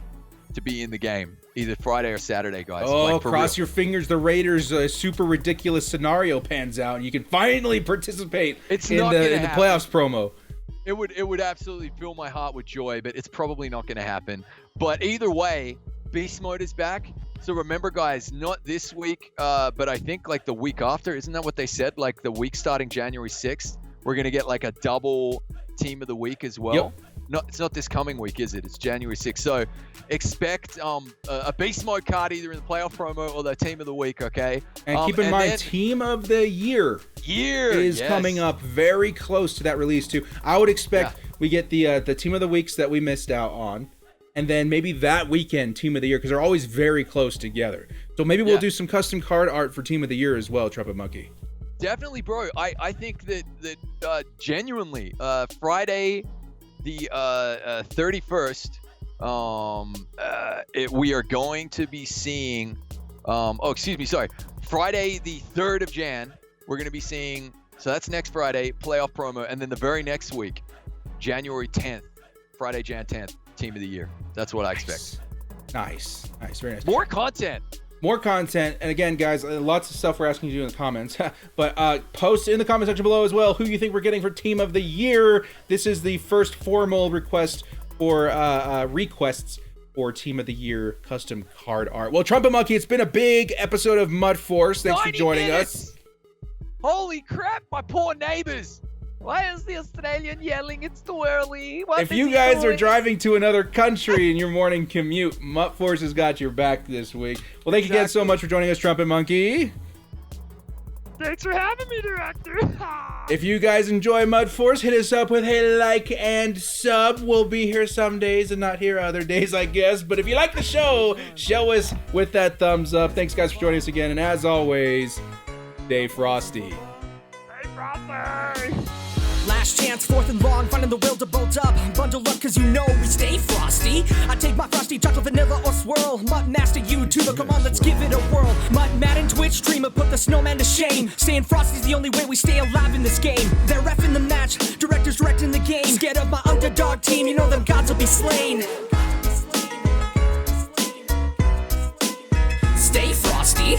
to be in the game, either Friday or Saturday, guys. Oh, cross your fingers. The Raiders' super ridiculous scenario pans out, and you can finally participate in the playoffs promo. It would absolutely fill my heart with joy, but it's probably not going to happen. But either way, Beast Mode is back. So remember, guys, not this week, but I think the week after. Isn't that what they said? The week starting January 6th, we're going to get a double team of the week as well. Yep. No, it's not this coming week, is it? It's January 6th. So expect a Beast Mode card either in the playoff promo or the team of the week, okay? And keep in mind, team of the year is coming up very close to that release too. I would expect we get the team of the weeks that we missed out on, and then maybe that weekend team of the year, because they're always very close together. So maybe we'll do some custom card art for team of the year as well, Trumpetmonkey. Definitely, bro. I think that genuinely Friday the 31st, we are going to be seeing Friday the 3rd of Jan, we're going to be seeing, so that's next Friday, playoff promo, and then the very next week, January 10th, Friday, Jan 10th, team of the year. That's what I expect. Nice, very nice. More content, and again, guys, lots of stuff we're asking you to do in the comments. But post in the comment section below as well who you think we're getting for Team of the Year. This is the first formal request for requests for Team of the Year custom card art. Well, Trumpetmonkey, it's been a big episode of MUT Force. Thanks for joining us. Holy crap, my poor neighbors. Why is the Australian yelling? It's too early. What If is you he guys are doing? driving to another country in your morning commute, MUT Force has got your back this week. Well, thank you again so much for joining us, Trumpet Monkey. Thanks for having me, director. If you guys enjoy MUT Force, hit us up with a like and sub. We'll be here some days and not here other days, I guess. But if you like the show, show us with that thumbs up. Thanks, guys, for joining us again. And as always, stay frosty. Hey, Frosty. Last chance, 4th and long, finding the will to bolt up. Bundle up, cause you know we stay frosty. I take my frosty, chocolate, vanilla, or swirl. MUT Master, YouTuber, come on, let's give it a whirl. MUT Madden, Twitch streamer, put the snowman to shame. Staying frosty's the only way we stay alive in this game. They're reffing the match, directors directing the game. Scared of my underdog team, you know them gods will be slain. Stay frosty.